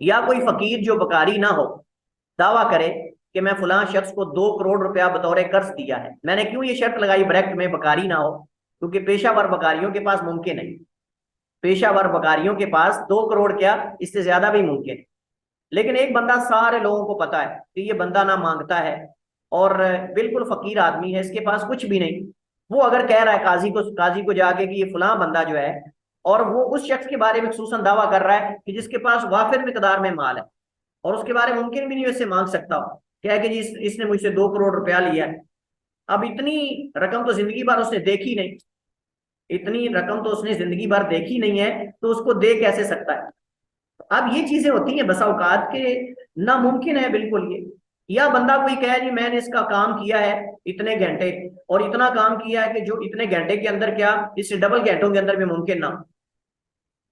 या कोई फकीर जो बकारी ना हो दावा करे कि मैं फलां शख्स को 2 करोड़ रुपया बतौर कर्ज दिया है। मैंने क्यों ये शर्त लगाई ब्रैकेट में बकारी ना हो, क्योंकि पेशावर बकारियों के पास मुमकिन है, पेशावर बकारियों के पास 2 करोड़ क्या, इससे ज्यादा भी मुमकिन है। लेकिन एक बंदा, सारे लोगों को पता है कि ये बंदा ना मांगता है और बिल्कुल फकीर आदमी है, इसके पास कुछ भी नहीं, वो अगर कह रहा है काजी को जाके कि ये फलां बंदा जो है, और वो उस शख्स के बारे में खुसूसन दावा कर रहा है कि जिसके पास वाफिर मिकदार में माल है, और उसके बारे में मुमकिन भी नहीं उससे मांग सकता हो, क्या है कि जी इसने मुझसे 2 करोड़ रुपया लिया है। अब इतनी रकम तो जिंदगी भर उसने देखी नहीं, इतनी रकम तो उसने जिंदगी भर देखी नहीं है, तो उसको दे कैसे सकता है? अब ये चीजें होती हैं बसा औकात के, नामुमकिन है बिल्कुल ये। या बंदा कोई कहे जी मैंने इसका काम किया है इतने घंटे, और इतना काम किया है कि जो इतने घंटे के अंदर क्या, इससे डबल घंटों के अंदर भी मुमकिन ना हो।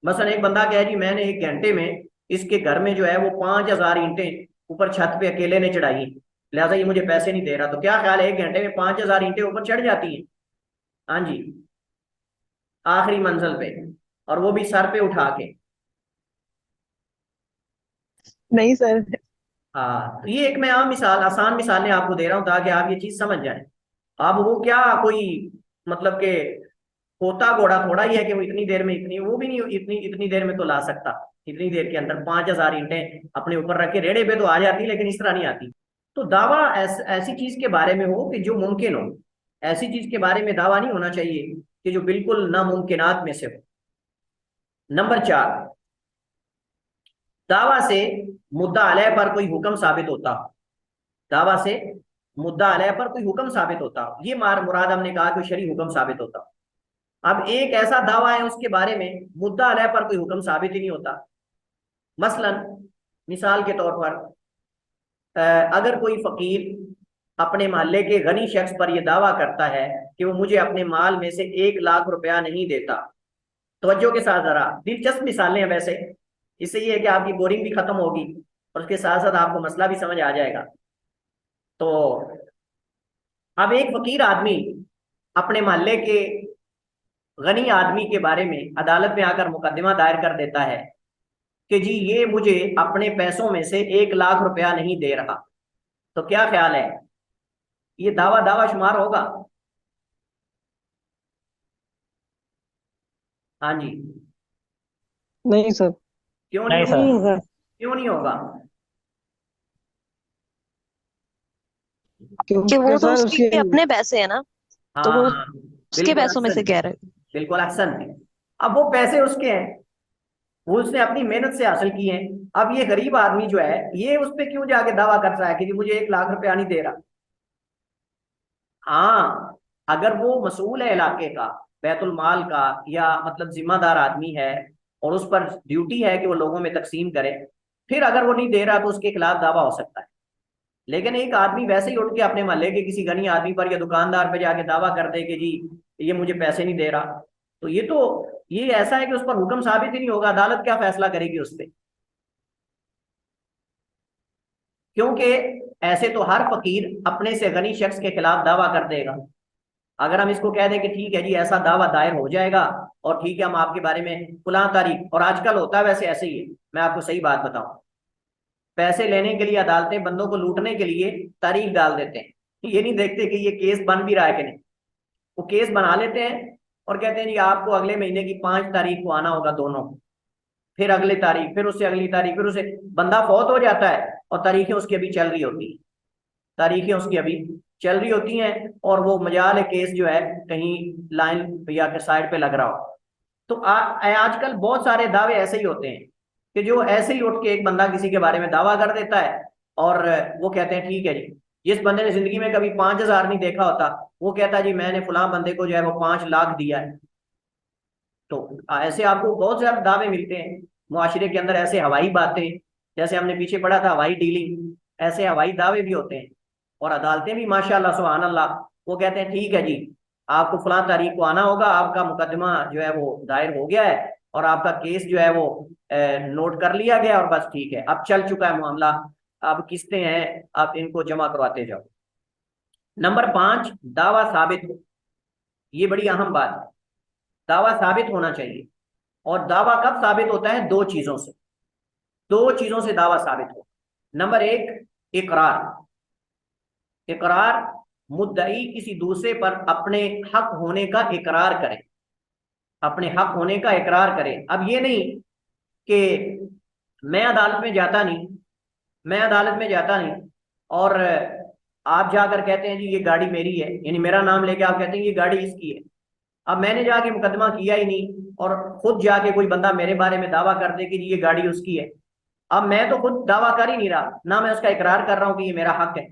मसलन एक बंदा कहे जी मैंने 1 घंटे में इसके घर में जो है वो 5,000 ईंटें ऊपर छत पे अकेले ने चढ़ाई, लिहाजा ये मुझे पैसे नहीं दे रहा। तो क्या ख्याल है, 1 घंटे में 5,000 ईंटें ऊपर चढ़ जाती हैं? हाँ जी, आखिरी मंजिल पे, और वो भी सर पे उठा के। नहीं सर। हाँ, तो ये एक मैं आम मिसाल, आसान मिसालें आपको दे रहा हूँ ताकि आप ये चीज समझ जाएं। अब वो क्या कोई मतलब के होता घोड़ा थोड़ा ही है कि वो इतनी देर में इतनी, वो भी नहीं इतनी इतनी देर में तो ला सकता। इतनी देर के अंदर 5,000 ईंटें अपने ऊपर रख के रेड़े पे तो आ जाती, लेकिन इस तरह नहीं आती। तो दावा ऐसी चीज के बारे में हो कि जो मुमकिन हो। ऐसी चीज के बारे में दावा नहीं होना चाहिए कि जो बिल्कुल नामुमकिनात में से हो। नंबर 4, दावा से मुद्दा अलय पर कोई हुक्म साबित होता हो। दावा से मुद्दा अलय पर कोई हुक्म साबित होता हो, ये मार मुराद हमने कहा कोई शरई हुक्म साबित होता हो। अब एक ऐसा दावा है उसके बारे में मुद्दा अलय पर कोई हुक्म साबित ही नहीं होता। मसलन, मिसाल के तौर पर, अगर कोई फकीर अपने मोहल्ले के गनी शख्स पर यह दावा करता है कि वो मुझे अपने माल में से 1 लाख रुपया नहीं देता। तवज्जो के साथ, जरा दिलचस्प मिसालें हैं वैसे। इससे ये है कि आपकी बोरिंग भी खत्म होगी और उसके साथ साथ आपको मसला भी समझ आ जाएगा। तो अब एक फकीर आदमी अपने मोहल्ले के गनी आदमी के बारे में अदालत में आकर मुकदमा दायर कर देता है कि जी ये मुझे अपने पैसों में से 1 लाख रुपया नहीं दे रहा। तो क्या ख्याल है, ये दावा दावा शुमार होगा? हाँ जी। नहीं सर। क्यों नहीं नहीं होगा? सर। नहीं होगा। क्यों नहीं होगा? कि क्योंकि वो तो सर उसकी। उसके अपने पैसे है ना, तो वो हाँ, उसके बिल्कुल पैसों में अहसन। से कह रहे हैं। बिल्कुल अहसन है। अब वो पैसे उसके हैं, वो उसने अपनी मेहनत से हासिल किए हैं। अब ये गरीब आदमी जो है, ये उस पे क्यों जाके दावा कर रहा है कि जी मुझे 1 लाख रुपया नहीं दे रहा? हाँ, अगर वो मसूल है इलाके का, बैतुल माल का, या मतलब जिम्मेदार आदमी है और उस पर ड्यूटी है कि वो लोगों में तकसीम करे, फिर अगर वो नहीं दे रहा तो उसके खिलाफ दावा हो सकता है। लेकिन एक आदमी वैसे ही उठ के अपने मोहल्ले के किसी गनी आदमी पर या दुकानदार पे जाके दावा कर दे कि जी ये मुझे पैसे नहीं दे रहा, तो ये ऐसा है कि उस पर हुक्म साबित ही नहीं होगा। अदालत क्या फैसला करेगी उस पर? क्योंकि ऐसे तो हर फकीर अपने से गनी शख्स के खिलाफ दावा कर देगा। अगर हम इसको कह दें कि ठीक है जी ऐसा दावा दायर हो जाएगा और ठीक है हम आपके बारे में फलां तारीख, और आजकल होता है वैसे ऐसे ही है, मैं आपको सही बात बताऊं, पैसे लेने के लिए अदालतें बंदों को लूटने के लिए तारीख डाल देते हैं। ये नहीं देखते कि ये केस बन भी रहा है कि नहीं। वो केस बना लेते हैं और कहते हैं जी आपको अगले महीने की 5 तारीख को आना होगा दोनों को। फिर अगली तारीख, फिर उससे अगली तारीख, फिर उसे बंदा फौत हो जाता है और तारीखें उसकी अभी चल रही होती हैं। तारीखें उसकी अभी चल रही होती हैं और वो मजाल है केस जो है कहीं लाइन या के साइड पे लग रहा हो। तो आजकल बहुत सारे दावे ऐसे ही होते हैं कि जो ऐसे ही उठ के एक बंदा किसी के बारे में दावा कर देता है और वो कहते हैं ठीक है जी। जिस बंदे ने जिंदगी में कभी 5,000 नहीं देखा होता, वो कहता है जी मैंने फलां बंदे को जो है वो 5 लाख दिया है। तो ऐसे आपको बहुत ज्यादा दावे मिलते हैं मुआशरे के अंदर, ऐसे हवाई बातें, जैसे हमने पीछे पढ़ा था हवाई डीलिंग, ऐसे हवाई दावे भी होते हैं। और अदालतें भी माशाल्लाह सुभान अल्लाह, वो कहते हैं ठीक है जी आपको फलां तारीख को आना होगा, आपका मुकदमा जो है वो दायर हो गया है और आपका केस जो है वो नोट कर लिया गया और बस ठीक है अब चल चुका है मामला, अब किस्तें हैं आप इनको जमा करवाते जाओ। नंबर 5, दावा साबित हो। ये बड़ी अहम बात है, दावा साबित होना चाहिए। और दावा कब साबित होता है? दो चीजों से। दो चीजों से दावा साबित हो। नंबर 1, इकरार। इकरार, मुद्दई किसी दूसरे पर अपने हक होने का इकरार करे। अपने हक होने का इकरार करे। अब ये नहीं कि मैं अदालत में जाता नहीं, मैं अदालत में जाता नहीं और आप जाकर कहते हैं जी ये गाड़ी मेरी है, यानी मेरा नाम लेके आप कहते हैं ये गाड़ी इसकी है। अब मैंने जाके मुकदमा किया ही नहीं और खुद जाके कोई बंदा मेरे बारे में दावा कर दे कि जी ये गाड़ी उसकी है। अब मैं तो खुद दावा कर ही नहीं रहा ना, मैं उसका इकरार कर रहा हूं कि ये मेरा हक है।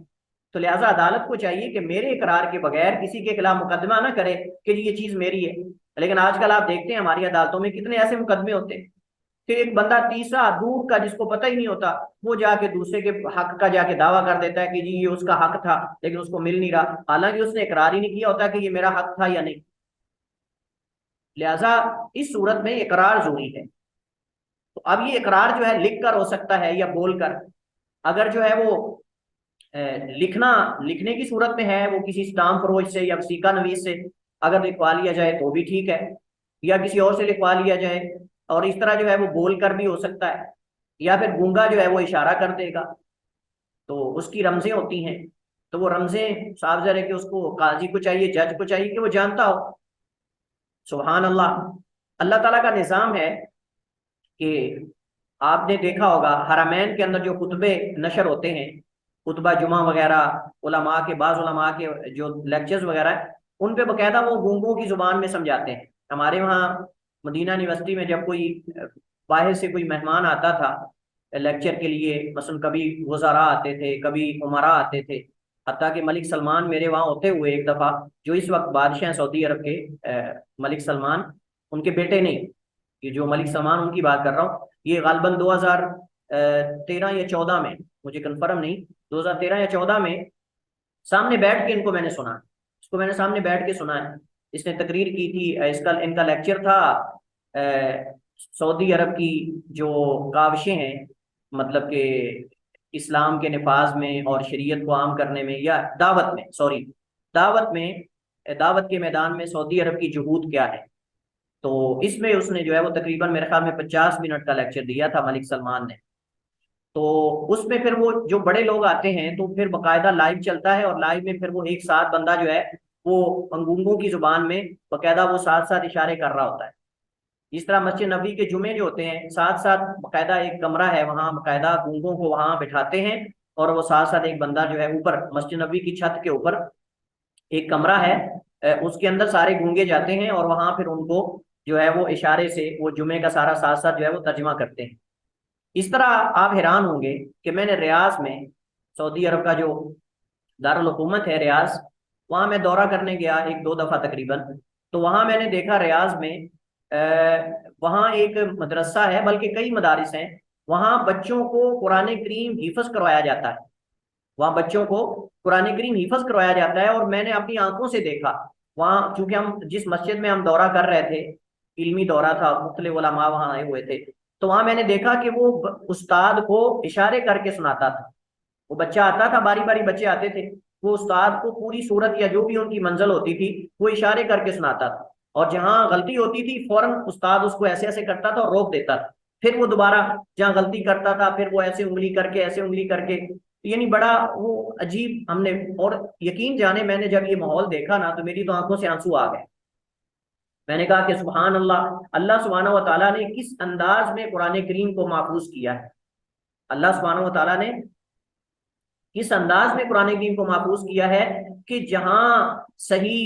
तो लिहाजा अदालत को चाहिए कि मेरे इकरार के बगैर किसी के खिलाफ मुकदमा ना करे कि जी ये चीज मेरी है। लेकिन आजकल आप देखते हैं हमारी अदालतों में कितने ऐसे मुकदमे होते हैं कि एक बंदा तीसरा दूर का जिसको पता ही नहीं होता, वो जाके दूसरे के हक का जाके दावा कर देता है कि जी ये उसका हक था, लेकिन उसको मिल नहीं रहा, हालांकि उसने इकरार ही नहीं किया होता कि ये मेरा हक था या नहीं। लिहाजा इस सूरत में इकरार जरूरी है। तो अब ये इकरार जो है लिख कर हो सकता है या बोल कर। अगर जो है वो लिखना, लिखने की सूरत में है, वो किसी स्टाम्प फरोश से या वसीका नवीस से अगर लिखवा लिया जाए तो भी ठीक है, या किसी और से लिखवा लिया जाए। और इस तरह जो है वो बोल कर भी हो सकता है। या फिर गूंगा जो है वो इशारा कर देगा, तो उसकी रमजें होती हैं। तो वो रमजें साफ ज़ाहिर है कि उसको काजी को चाहिए, जज को चाहिए कि वो जानता हो। सुभान अल्लाह। अल्लाह ताला का निज़ाम है कि आपने देखा होगा हरमैन के अंदर जो खुतबे नशर होते हैं, खुतबा जुमा वगैरह, उलमा के बाज़ उलमा के जो लेक्चर्स वगैरह है, उन पे बकायदा वो गूंगों की जुबान में समझाते हैं। हमारे वहाँ मदीना यूनिवर्सिटी में जब कोई बाहर से कोई मेहमान आता था लेक्चर के लिए, मसलन कभी वज़ारा आते थे, कभी उमरा आते थे, हत्ता कि मलिक सलमान मेरे वहाँ होते हुए एक दफ़ा, जो इस वक्त बादशाह हैं सऊदी अरब के, मलिक सलमान, उनके बेटे नहीं, ये जो मलिक सलमान उनकी बात कर रहा हूँ, ये गालबन 2013 या 14 में, मुझे कंफर्म नहीं, 2013 या 14 में सामने बैठ के इनको मैंने सुना, इसको मैंने सामने बैठ के सुना है। इसने तकरीर की थी, इसका इनका लेक्चर था सऊदी अरब की जो काविशें हैं, मतलब कि इस्लाम के नफाज में और शरीयत को आम करने में, या दावत में, सॉरी, दावत में, दावत के मैदान में सऊदी अरब की जुहूद क्या है। तो इसमें उसने जो है वो तकरीबन मेरे ख्याल में 50 मिनट का लेक्चर दिया था मलिक सलमान ने। तो उसमें फिर वो जो बड़े लोग आते हैं तो फिर बकायदा लाइव चलता है, और लाइव में फिर वो एक साथ बंदा जो है वो अंगूंगों की जुबान में बकायदा वो साथ साथ इशारे कर रहा होता है। इस तरह मस्जिद नबी के जुमे जो होते हैं, साथ साथ बकायदा एक कमरा है, वहाँ बकायदा गूंगों को वहाँ बिठाते हैं, और वो साथ साथ एक बंदा जो है ऊपर मस्जिद नबी की छत के ऊपर एक कमरा है, उसके अंदर सारे गूंगे जाते हैं, और वहां फिर उनको जो है वो इशारे से वो जुमे का सारा साथ साथ जो है वो तर्जमा करते हैं। इस तरह आप हैरान होंगे कि मैंने रियाज में, सऊदी अरब का जो दारुल हुकूमत है रियाज, वहां मैं दौरा करने गया एक दो दफा तकरीबन। तो वहां मैंने देखा रियाज में वहाँ एक मदरसा है, बल्कि कई मदारिस हैं, वहाँ बच्चों को कुरान करीम हिफ्ज करवाया जाता है। वहाँ बच्चों को कुरान करीम हिफ्ज करवाया जाता है, और मैंने अपनी आंखों से देखा वहाँ, चूंकि हम जिस मस्जिद में हम दौरा कर रहे थे, इल्मी दौरा था, मुख्तलिफ उलमा वहाँ आए हुए थे, तो वहाँ मैंने देखा कि वो उस्ताद को इशारे करके सुनाता था। वो बच्चा आता था, बारी बारी बच्चे आते थे, वो उस्ताद को पूरी सूरत या जो भी उनकी मंजिल होती थी वो इशारे करके सुनाता था, और जहाँ गलती होती थी फौरन उस्ताद उसको ऐसे ऐसे करता था और रोक देता था। फिर वो दोबारा जहाँ गलती करता था फिर वो ऐसे उंगली करके, ऐसे उंगली करके, यानी बड़ा वो अजीब हमने, और यकीन जाने मैंने जब ये माहौल देखा ना तो मेरी तो आंखों से आंसू आ गए। मैंने कहा कि सुभान अल्लाह, अल्लाह सुब्हानहू व तआला ने किस अंदाज में कुरान करीम को महफूज किया है। अल्लाह सुब्हानहू व तआला ने किस अंदाज में कुरान करीम को महफूज किया है कि जहां सही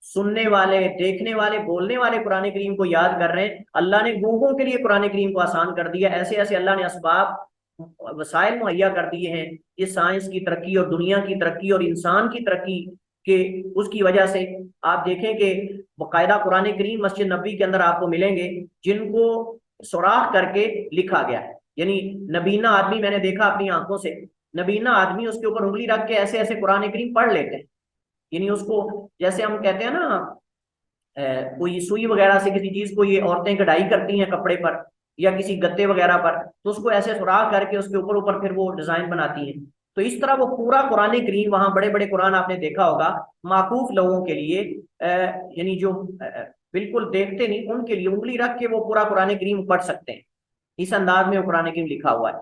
सुनने वाले, देखने वाले, बोलने वाले कुरान करीम को याद कर रहे हैं, अल्लाह ने गूंगों के लिए कुरान करीम को आसान कर दिया। ऐसे ऐसे अल्लाह ने असबाब वसाइल मुहैया कर दिए हैं। ये साइंस की तरक्की और दुनिया की तरक्की और इंसान की तरक्की के उसकी वजह से आप देखें कि बाकायदा कुरान करीम मस्जिद नबी के अंदर आपको मिलेंगे जिनको सुराख करके लिखा गया है। यानी नबीना आदमी मैंने देखा अपनी आंखों से, नबीना आदमी उसके ऊपर उंगली रख के ऐसे ऐसे कुरान करीम पढ़ लेते हैं। यानी उसको, जैसे हम कहते हैं ना, कोई सुई वगैरह से किसी चीज को ये औरतें कढ़ाई करती हैं कपड़े पर या किसी गत्ते वगैरह पर, तो उसको ऐसे सुराख करके उसके ऊपर ऊपर फिर वो डिजाइन बनाती हैं। तो इस तरह वो पूरा कुरान करीम, वहां बड़े बड़े कुरान आपने देखा होगा, माकूफ लोगों के लिए, यानी जो बिल्कुल देखते नहीं उनके लिए उंगली रख के वो पूरा कुरान करीम पढ़ सकते हैं। इस अंदाज में वो कुरान करीम लिखा हुआ है।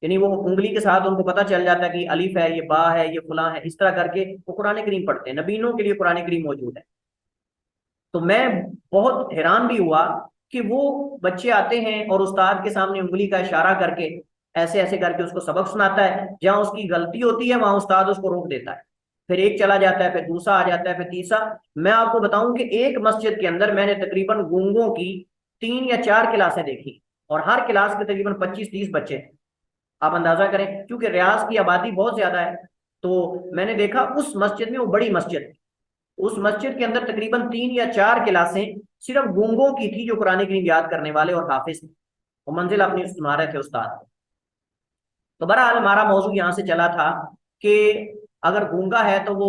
यानी वो उंगली के साथ उनको पता चल जाता है कि अलिफ है, ये बा है, ये फुला है, इस तरह करके वो कुरान करीम पढ़ते हैं। नबीनों के लिए कुरान करीम मौजूद है। तो मैं बहुत हैरान भी हुआ कि वो बच्चे आते हैं और उस्ताद के सामने उंगली का इशारा करके ऐसे ऐसे करके उसको सबक सुनाता है। जहां उसकी गलती होती है वहां उस्ताद उसको रोक देता है। फिर एक चला जाता है, फिर दूसरा आ जाता है, फिर तीसरा। मैं आपको बताऊं कि एक मस्जिद के अंदर मैंने तकरीबन गूंगों की 3 या 4 क्लासें देखी, और हर क्लास के तकरीबन 25-30 बच्चे थे। आप अंदाजा करें, क्योंकि रियाज की आबादी बहुत ज्यादा है। तो मैंने देखा उस मस्जिद में, वो बड़ी मस्जिद है, उस मस्जिद के अंदर तकरीबन 3 या 4 क्लासें सिर्फ गूंगों की थी जो कुरान करीम याद करने वाले और हाफिज थे। वो मंजिल अपनी सुना रहे थे उस्ताद। तो बहरहाल हमारा मौजू यहाँ से चला था कि अगर गूंगा है तो वो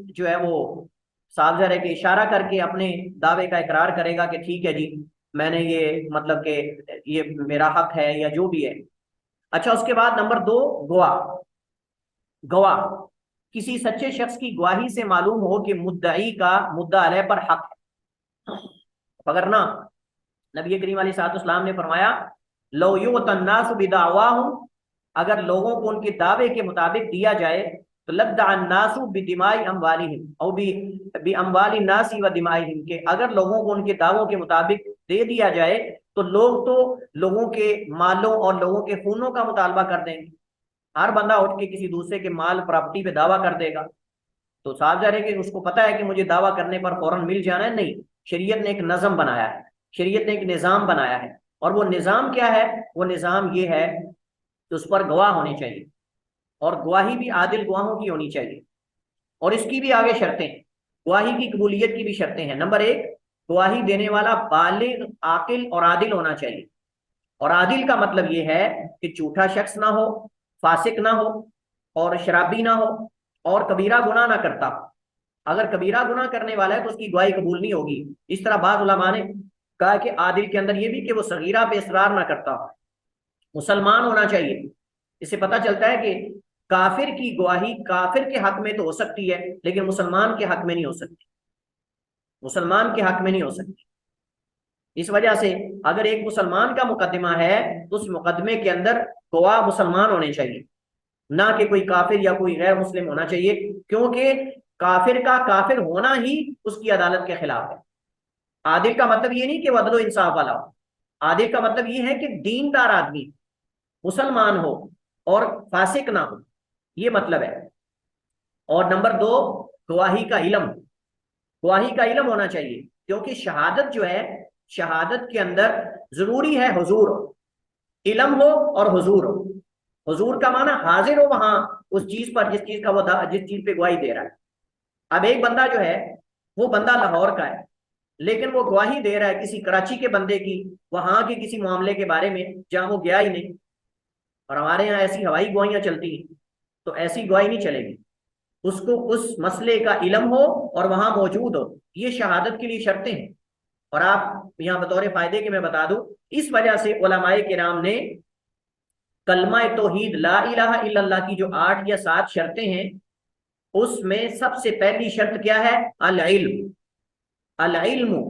जो है वो साफ ज़ाहिर है कि इशारा करके अपने दावे का इकरार करेगा कि ठीक है जी, मैंने ये मतलब कि ये मेरा हक है या जो भी है। अच्छा, उसके बाद नंबर 2, गवाह। गवाह किसी सच्चे शख्स की गवाही से मालूम हो कि मुद्दई का मुद्दा अलैह पर हक है। पकड़ना, नबी करीम अलैहिस्सलाम ने फरमाया लौ युतन्नासु बिदावाहुम, अगर लोगों को उनके दावे के मुताबिक दिया जाए, तो लद्दा अन्नासु बिदिमाई अमवालिहिम और बि अमवालि नासी व दिमाइहिम, के अगर लोगों को उनके दावों के मुताबिक दे दिया जाए तो लोग तो लोगों के मालों और लोगों के खूनों का मुतालबा कर देंगे। हर बंदा उठ के किसी दूसरे के माल प्रॉपर्टी पे दावा कर देगा, तो साफ जाहिर है कि उसको पता है कि मुझे दावा करने पर फौरन मिल जाना है। नहीं, शरीयत ने एक नज़म बनाया है, शरीयत ने एक निज़ाम बनाया है, और वो निज़ाम क्या है? वो निज़ाम ये है कि उस पर गवाह होने चाहिए, और गवाही भी आदिल गवाहों की होनी चाहिए। और इसकी भी आगे शर्तें हैं, गवाही की कबूलियत की भी शर्तें हैं। नंबर एक, गवाही देने वाला बालिग, आकिल और आदिल होना चाहिए। और आदिल का मतलब ये है कि झूठा शख्स ना हो, फासिक ना हो, और शराबी ना हो, और कबीरा गुनाह ना करता। अगर कबीरा गुनाह करने वाला है तो उसकी गवाही कबूल नहीं होगी। इस तरह बाद उलमा ने कहा कि आदिल के अंदर ये भी कि वो सगीरा पे इसरार ना करता, मुसलमान होना चाहिए। इससे पता चलता है कि काफिर की गवाही काफिर के हक में तो हो सकती है, लेकिन मुसलमान के हक में नहीं हो सकती, मुसलमान के हक में नहीं हो सकती। इस वजह से अगर एक मुसलमान का मुकदमा है तो उस मुकदमे के अंदर गवाह मुसलमान होने चाहिए, ना कि कोई काफिर या कोई गैर मुस्लिम होना चाहिए, क्योंकि काफिर का काफिर होना ही उसकी अदालत के खिलाफ है। आदिल का मतलब ये नहीं कि वदलो इंसाफ वाला हो, आदिल का मतलब ये है कि दीनदार आदमी, मुसलमान हो और फासिक ना हो, ये मतलब है। और नंबर दो, गवाही का इल्म, गवाही का इल्म होना चाहिए, क्योंकि शहादत जो है, शहादत के अंदर जरूरी है हुजूर हो, इल्म हो और हुजूर हो। हुजूर का माना हाजिर हो वहां उस चीज पर जिस चीज का वो जिस चीज पे गवाही दे रहा है। अब एक बंदा जो है, वो बंदा लाहौर का है, लेकिन वो गवाही दे रहा है किसी कराची के बंदे की, वहां के किसी मामले के बारे में जहां वो गया ही नहीं। और हमारे यहाँ ऐसी हवाई गवाहियां चलती हैं, तो ऐसी गवाही नहीं चलेगी, उसको उस मसले का इल्म हो और वहां मौजूद हो। ये शहादत के लिए शर्तें हैं। और आप यहाँ बतौर फायदे के मैं बता दूं, इस वजह से उलमाए किराम ने कलमा तौहीद ला इलाहा इल्लल्लाह की जो 8 या 7 शर्तें हैं, उसमें सबसे पहली शर्त क्या है? अल इल्म, अल इल्म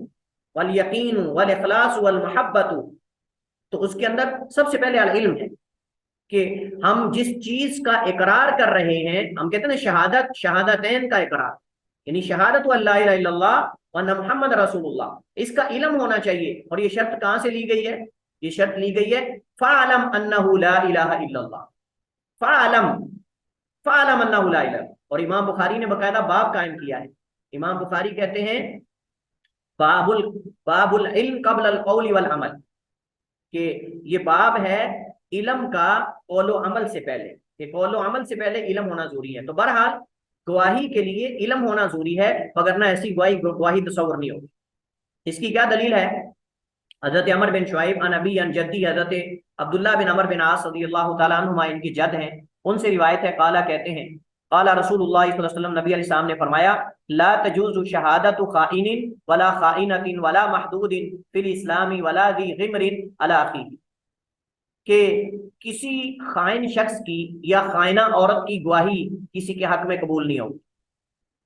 वल यकीन वल इखलास वल मोहब्बत। तो उसके अंदर सबसे पहले अल इल्म है कि हम जिस चीज का इकरार कर रहे हैं, हम कहते हैं ना शहादत, शहादतैन का इकरार, यानी शहादत अल्ला इलाहा इल्लल्लाह व अन्ना मुहम्मद रसूलुल्लाह, इसका इल्म होना चाहिए। और ये शर्त कहां से ली गई है? ये शर्त ली गई है फ़अलम अन्नहु ला इलाहा इल्लल्लाह, फ़अलम, फ़अलम अन्नहु ला इलाहा। और इमाम बुखारी ने बकायदा बाब कायम किया है। इमाम बुखारी कहते हैं बाबुल, बाबुल इल्म क़ब्ल अल क़ौल वल अमल, कि ये बाब है इल्म का कौलो अमल से पहले, कि कौलो अमल से पहले इल्म होना जरूरी है। तो बहरहाल गवाही के लिए इल्म होना जरूरी है, वगरना ऐसी गवाही गवाही तस्वर नहीं होगी। इसकी क्या दलील है? हजरत अमर बिन शुआइब अन अबी अन जद्दी, हजरत अब्दुल्लाह बिन अमर बिन आस रज़ियल्लाहु तआला अन्हुमा, इनकी जद हैं, उनसे रिवायत है, काला कहते हैं, काला रसूलुल्लाह सल्लल्लाहु अलैहि वसल्लम, नबी अलैहि सलाम ने फरमाया, ला तजूज़ु शहादतु खाइनिन वला खाइनतिन वला महदूदिन फिल इस्लामी वला दी गिमरिन अला अखीही, कि किसी खाइन शख्स की या खाइना औरत की गवाही किसी के हक में कबूल नहीं होगी।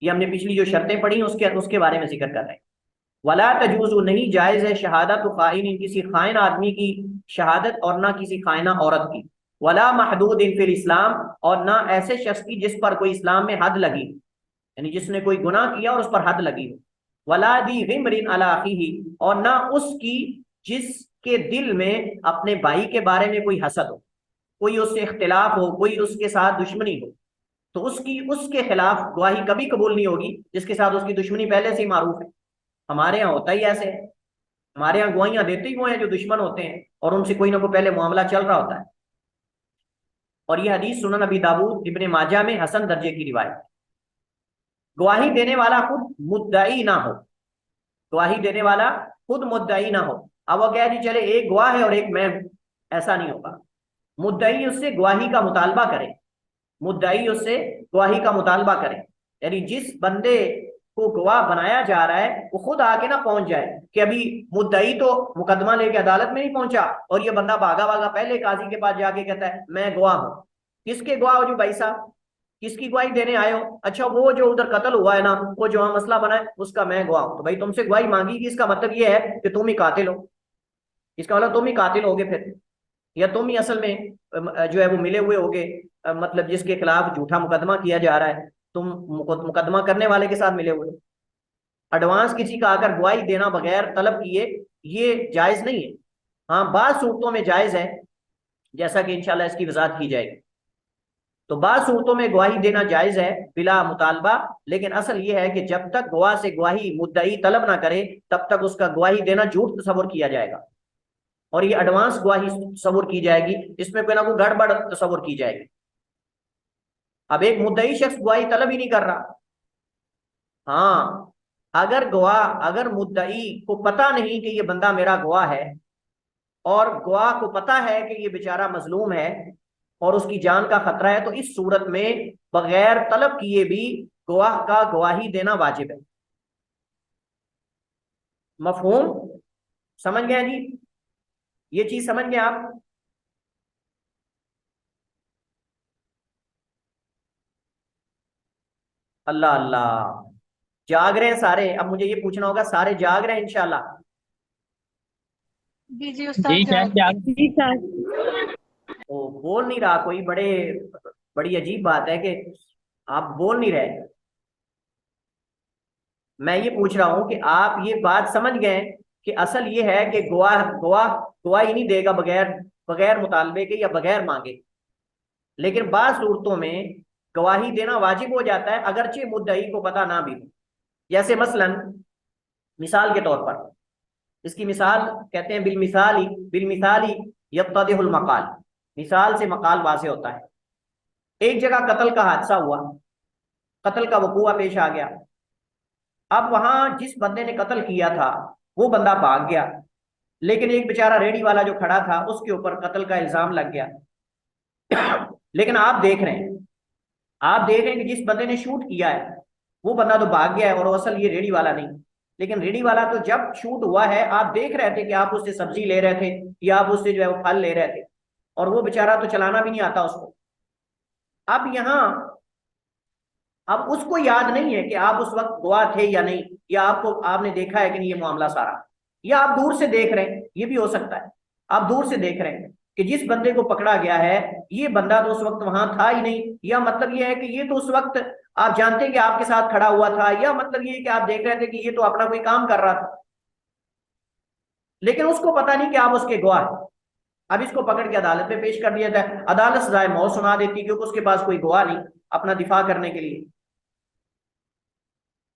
ये हमने पिछली जो शर्तें पढ़ी उसके उसके बारे में जिक्र कर रहे हैं। वला तजूज़ु, नहीं जायज़ है, शहादत खाइन, किसी खाइन आदमी की शहादत, और ना किसी खाइना औरत की। वला महदूद फिल इस्लाम, और ना ऐसे शख्स की जिस पर कोई इस्लाम में हद लगी, यानी जिसने कोई गुनाह किया और उस पर हद लगी हो। वला दी गिमरिन अला अखीही, और ना उसकी जिसके दिल में अपने भाई के बारे में कोई हसद हो, कोई उससे इख्तिलाफ हो, कोई उसके साथ दुश्मनी हो, तो उसकी उसके खिलाफ गवाही कभी कबूल नहीं होगी जिसके साथ उसकी दुश्मनी पहले से ही मारूफ है। हमारे यहाँ होता ही ऐसे है, हमारे यहाँ गवाहियां देते ही वो हैं जो दुश्मन होते हैं, और उनसे कोई ना कोई पहले मामला चल रहा होता है। और यह हदीस सुनन अबी दाऊद इब्ने माजा में हसन दर्जे की रिवायत। गवाही देने वाला खुद मुद्दई ना हो, गवाही देने वाला खुद मुद्दई ना हो। अब वो कह जी चले एक गवाह है और एक मैं हूं, ऐसा नहीं होगा। मुद्दई उससे गवाही का मुतालबा करे, मुद्दई उससे गवाही का मुतालबा करे, यानी जिस बंदे को गवाह बनाया जा रहा है वो खुद आके ना पहुंच जाए कि अभी मुद्दई तो मुकदमा लेके अदालत में नहीं पहुंचा और ये बंदा भागा भागा पहले काजी के पास जाके कहता है मैं गवाह हूं। किसके गवाह हो जी भाई साहब? किसकी गवाही देने आए हो? अच्छा वो जो उधर कत्ल हुआ है ना, वो जो मसला बना है उसका मैं गवाह हूं। तो भाई तुमसे गवाही मांगी कि इसका मतलब ये है कि तुम ही कातिल हो, इसका मतलब तुम ही कातिल होगे फिर। या तुम ही असल में जो है वो मिले हुए होगे, मतलब जिसके खिलाफ झूठा मुकदमा किया जा रहा है, तुम मुकदमा करने वाले के साथ मिले हुए हो। एडवांस किसी का आकर गवाही देना बगैर तलब किए, ये जायज नहीं है। हाँ, बात सूरतों में जायज है, जैसा कि इंशाल्लाह इसकी वजाहत की जाएगी। तो बाद सूरतों में गवाही देना जायज है बिला मुतालबा, लेकिन असल ये है कि जब तक गवाह से गवाही मुद्दई तलब ना करे, तब तक उसका गवाही देना झूठ तस्वर किया जाएगा, और ये एडवांस गवाही तस्वर की जाएगी, इसमें कोई ना कोई गड़बड़ तस्वर की जाएगी। अब एक मुद्दई शख्स गवाही तलब ही नहीं कर रहा। हाँ, अगर मुद्दई को पता नहीं कि ये बंदा मेरा गवाह है, और गवाह को पता है कि ये बेचारा मजलूम है और उसकी जान का खतरा है, तो इस सूरत में बगैर तलब किए भी गवाह का गवाही देना वाजिब है। मफहूम? समझ गए जी? ये चीज समझ गए आप? अल्लाह अल्लाह, जाग रहे हैं सारे। अब मुझे ये पूछना होगा, सारे जाग रहे हैं इंशाल्लाह? जी जी जी उस्ताद शायद जाग। जी सर। वो बोल नहीं रहा कोई, बड़ी अजीब बात है कि आप बोल नहीं रहे। मैं ये पूछ रहा हूं कि आप ये बात समझ गए कि असल ये है कि गवाह गवाह गवाही नहीं देगा बगैर बगैर मुतालबे के या बगैर मांगे, लेकिन बात सूरतों में गवाही देना वाजिब हो जाता है अगरचे मुद्दई को पता ना भी हो। जैसे मसलन, मिसाल के तौर पर, इसकी मिसाल कहते हैं बिल मिसाली यत्तदिहुल मकाल, मिसाल से मकाल वाज़ेह होता है। एक जगह कत्ल का हादसा हुआ, कत्ल का वकूआ पेश आ गया। अब वहां जिस बंदे ने कत्ल किया था वो बंदा भाग गया, लेकिन एक बेचारा रेडी वाला जो खड़ा था उसके ऊपर कत्ल का इल्जाम लग गया। लेकिन आप देख रहे हैं कि जिस बंदे ने शूट किया है वो बंदा तो भाग गया है, और वो असल ये रेडी वाला नहीं। लेकिन रेडी वाला तो जब शूट हुआ है, आप देख रहे थे कि आप उससे सब्जी ले रहे थे या आप उससे जो है वो फल ले रहे थे, और वो बेचारा तो चलाना भी नहीं आता उसको। अब यहाँ, अब उसको याद नहीं है कि आप उस वक्त गवाह थे या नहीं, या आपने देखा है कि नहीं ये मामला सारा, या आप दूर से देख रहे हैं, ये भी हो सकता है। आप दूर से देख रहे हैं कि जिस बंदे को पकड़ा गया है ये बंदा तो उस वक्त वहां था ही नहीं, या मतलब ये है कि ये तो उस वक्त आप जानते हैं कि आपके साथ खड़ा हुआ था, या मतलब ये है कि आप देख रहे थे कि ये तो अपना कोई काम कर रहा था, लेकिन उसको पता नहीं कि आप उसके गवाह हैं। अब इसको पकड़ के अदालत में पेश कर दिया जाए, अदालत सजाए मौत सुना देती क्योंकि उसके पास कोई गवाह नहीं अपना दिफा करने के लिए।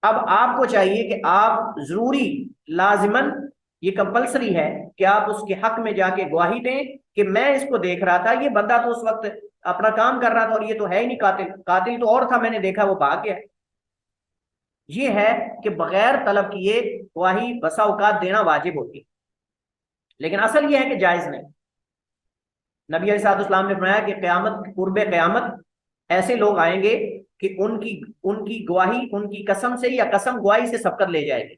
अब आपको चाहिए कि आप जरूरी, लाजिमन, ये कंपलसरी है कि आप उसके हक में जाके गवाही दें कि मैं इसको देख रहा था, ये बंदा तो उस वक्त अपना काम कर रहा था और ये तो है ही नहीं कातिल, कातिल तो और था, मैंने देखा वो भाग गया। ये है कि बगैर तलब किए गवाही बसा औकात देना वाजिब होती, लेकिन असल ये है कि जायज नहीं। नबी अलैहिस्सलाम ने फरमाया कि क़यामत, कुर्बे क़यामत ऐसे लोग आएंगे कि उनकी उनकी गवाही उनकी कसम से या कसम गवाही से सबकत ले जाएगी,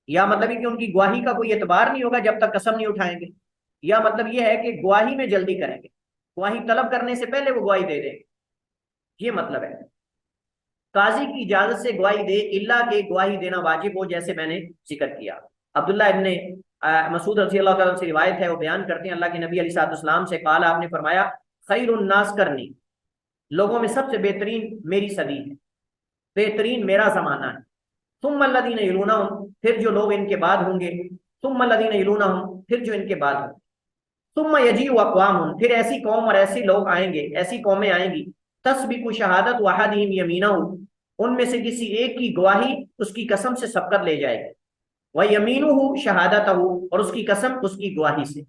या मतलब है कि उनकी गवाही का कोई एतबार नहीं होगा जब तक कसम नहीं उठाएंगे, या मतलब ये है कि गवाही में जल्दी करेंगे, गवाही तलब करने से पहले वो गवाही दे देंगे, ये मतलब है। काजी की इजाजत से गवाही दे, इल्ला के गवाही देना वाजिब हो, जैसे मैंने जिक्र किया। अब्दुल्लाह इब्ने मसूद रज़ी अल्लाह तआला से रिवायत है, वो बयान करते हैं अल्लाह के नबी अलैहिस्सलाम से काला, आपने फरमाया खैरुन नास करनी, लोगों में सबसे बेहतरीन मेरी सदी है, बेहतरीन मेरा जमाना है। सुम्मा लदीन यलूनहुम, फिर जो लोग इनके बाद होंगे, सुम्मा लदीन यलूनहुम, फिर जो इनके बाद होंगे, सुम्मा यजीउ अक़वामुन, फिर ऐसी कौम और ऐसे लोग आएंगे, ऐसी कौमें आएंगी, तस्बिकु शहादत अहदिहिम यमीनहु, उनमें से किसी एक की गवाही उसकी कसम से सबकत ले जाएगी, व यमीनुहु शहादतहु, और उसकी कसम उसकी गवाही से।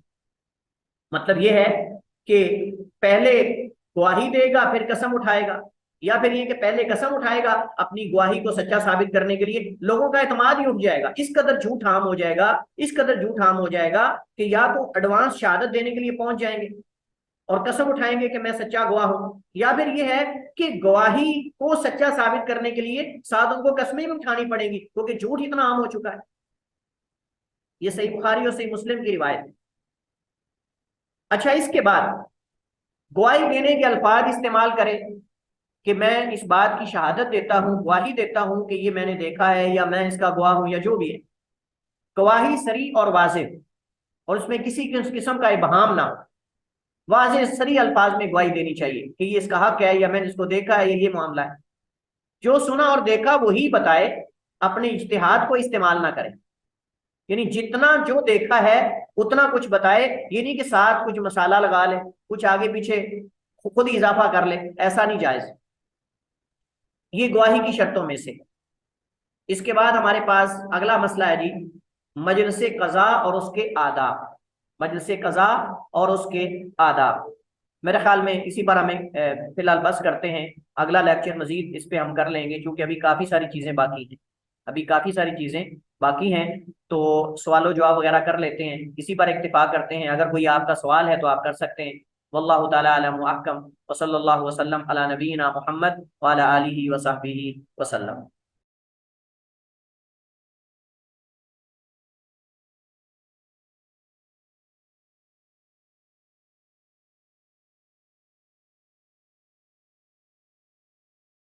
मतलब यह है कि पहले गवाही देगा फिर कसम उठाएगा, या फिर ये कि पहले कसम उठाएगा अपनी गवाही को सच्चा साबित करने के लिए, लोगों का एतमाद ही उठ जाएगा, इस कदर झूठ आम हो जाएगा, इस कदर झूठ आम हो जाएगा कि या तो एडवांस शहादत देने के लिए पहुंच जाएंगे और कसम उठाएंगे कि मैं सच्चा गवाह हूं, या फिर यह है कि गवाही को सच्चा साबित करने के लिए साथ उनको कस्में भी उठानी पड़ेंगी क्योंकि झूठ इतना आम हो चुका है। ये सही बुखारी और सही मुस्लिम की रिवायत है। अच्छा, इसके बाद गवाही देने के अल्फाज इस्तेमाल करें कि मैं इस बात की शहादत देता हूं, गवाही देता हूं कि ये मैंने देखा है, या मैं इसका गवाह हूं, या जो भी है। गवाही सरी और वाज़ेह, और उसमें किसी किस्म का इबहाम ना हो, वाज़ेह सरी अल्फाज में गवाही देनी चाहिए कि ये इसका हक है या मैंने इसको देखा है, ये मामला है। जो सुना और देखा वही बताए, अपने इज्तिहाद को इस्तेमाल ना करें। यानी जितना जो देखा है उतना कुछ बताए, ये नहीं कि साथ कुछ मसाला लगा ले, कुछ आगे पीछे खुद ही इजाफा कर ले, ऐसा नहीं जायज। ये गवाही की शर्तों में से। इसके बाद हमारे पास अगला मसला है जी, मजलिस कज़ा और उसके आदाब। मजलिस कज़ा और उसके आदाब, मेरे ख्याल में इसी पर हमें फिलहाल बस करते हैं। अगला लेक्चर मजीद इस पे हम कर लेंगे, क्योंकि अभी काफ़ी सारी चीज़ें बाकी हैं। अभी काफ़ी सारी चीज़ें बाकी हैं, तो सवाल जवाब वगैरह कर लेते हैं, इसी पर इत्तेफाक करते हैं। अगर कोई आपका सवाल है तो आप कर सकते हैं। वल्लाहु ताला अलम व अहकम व सल्लल्लाहु वसल्लम अला नबीना मुहम्मद व अला आलिहि व सहबिहि वसल्लम।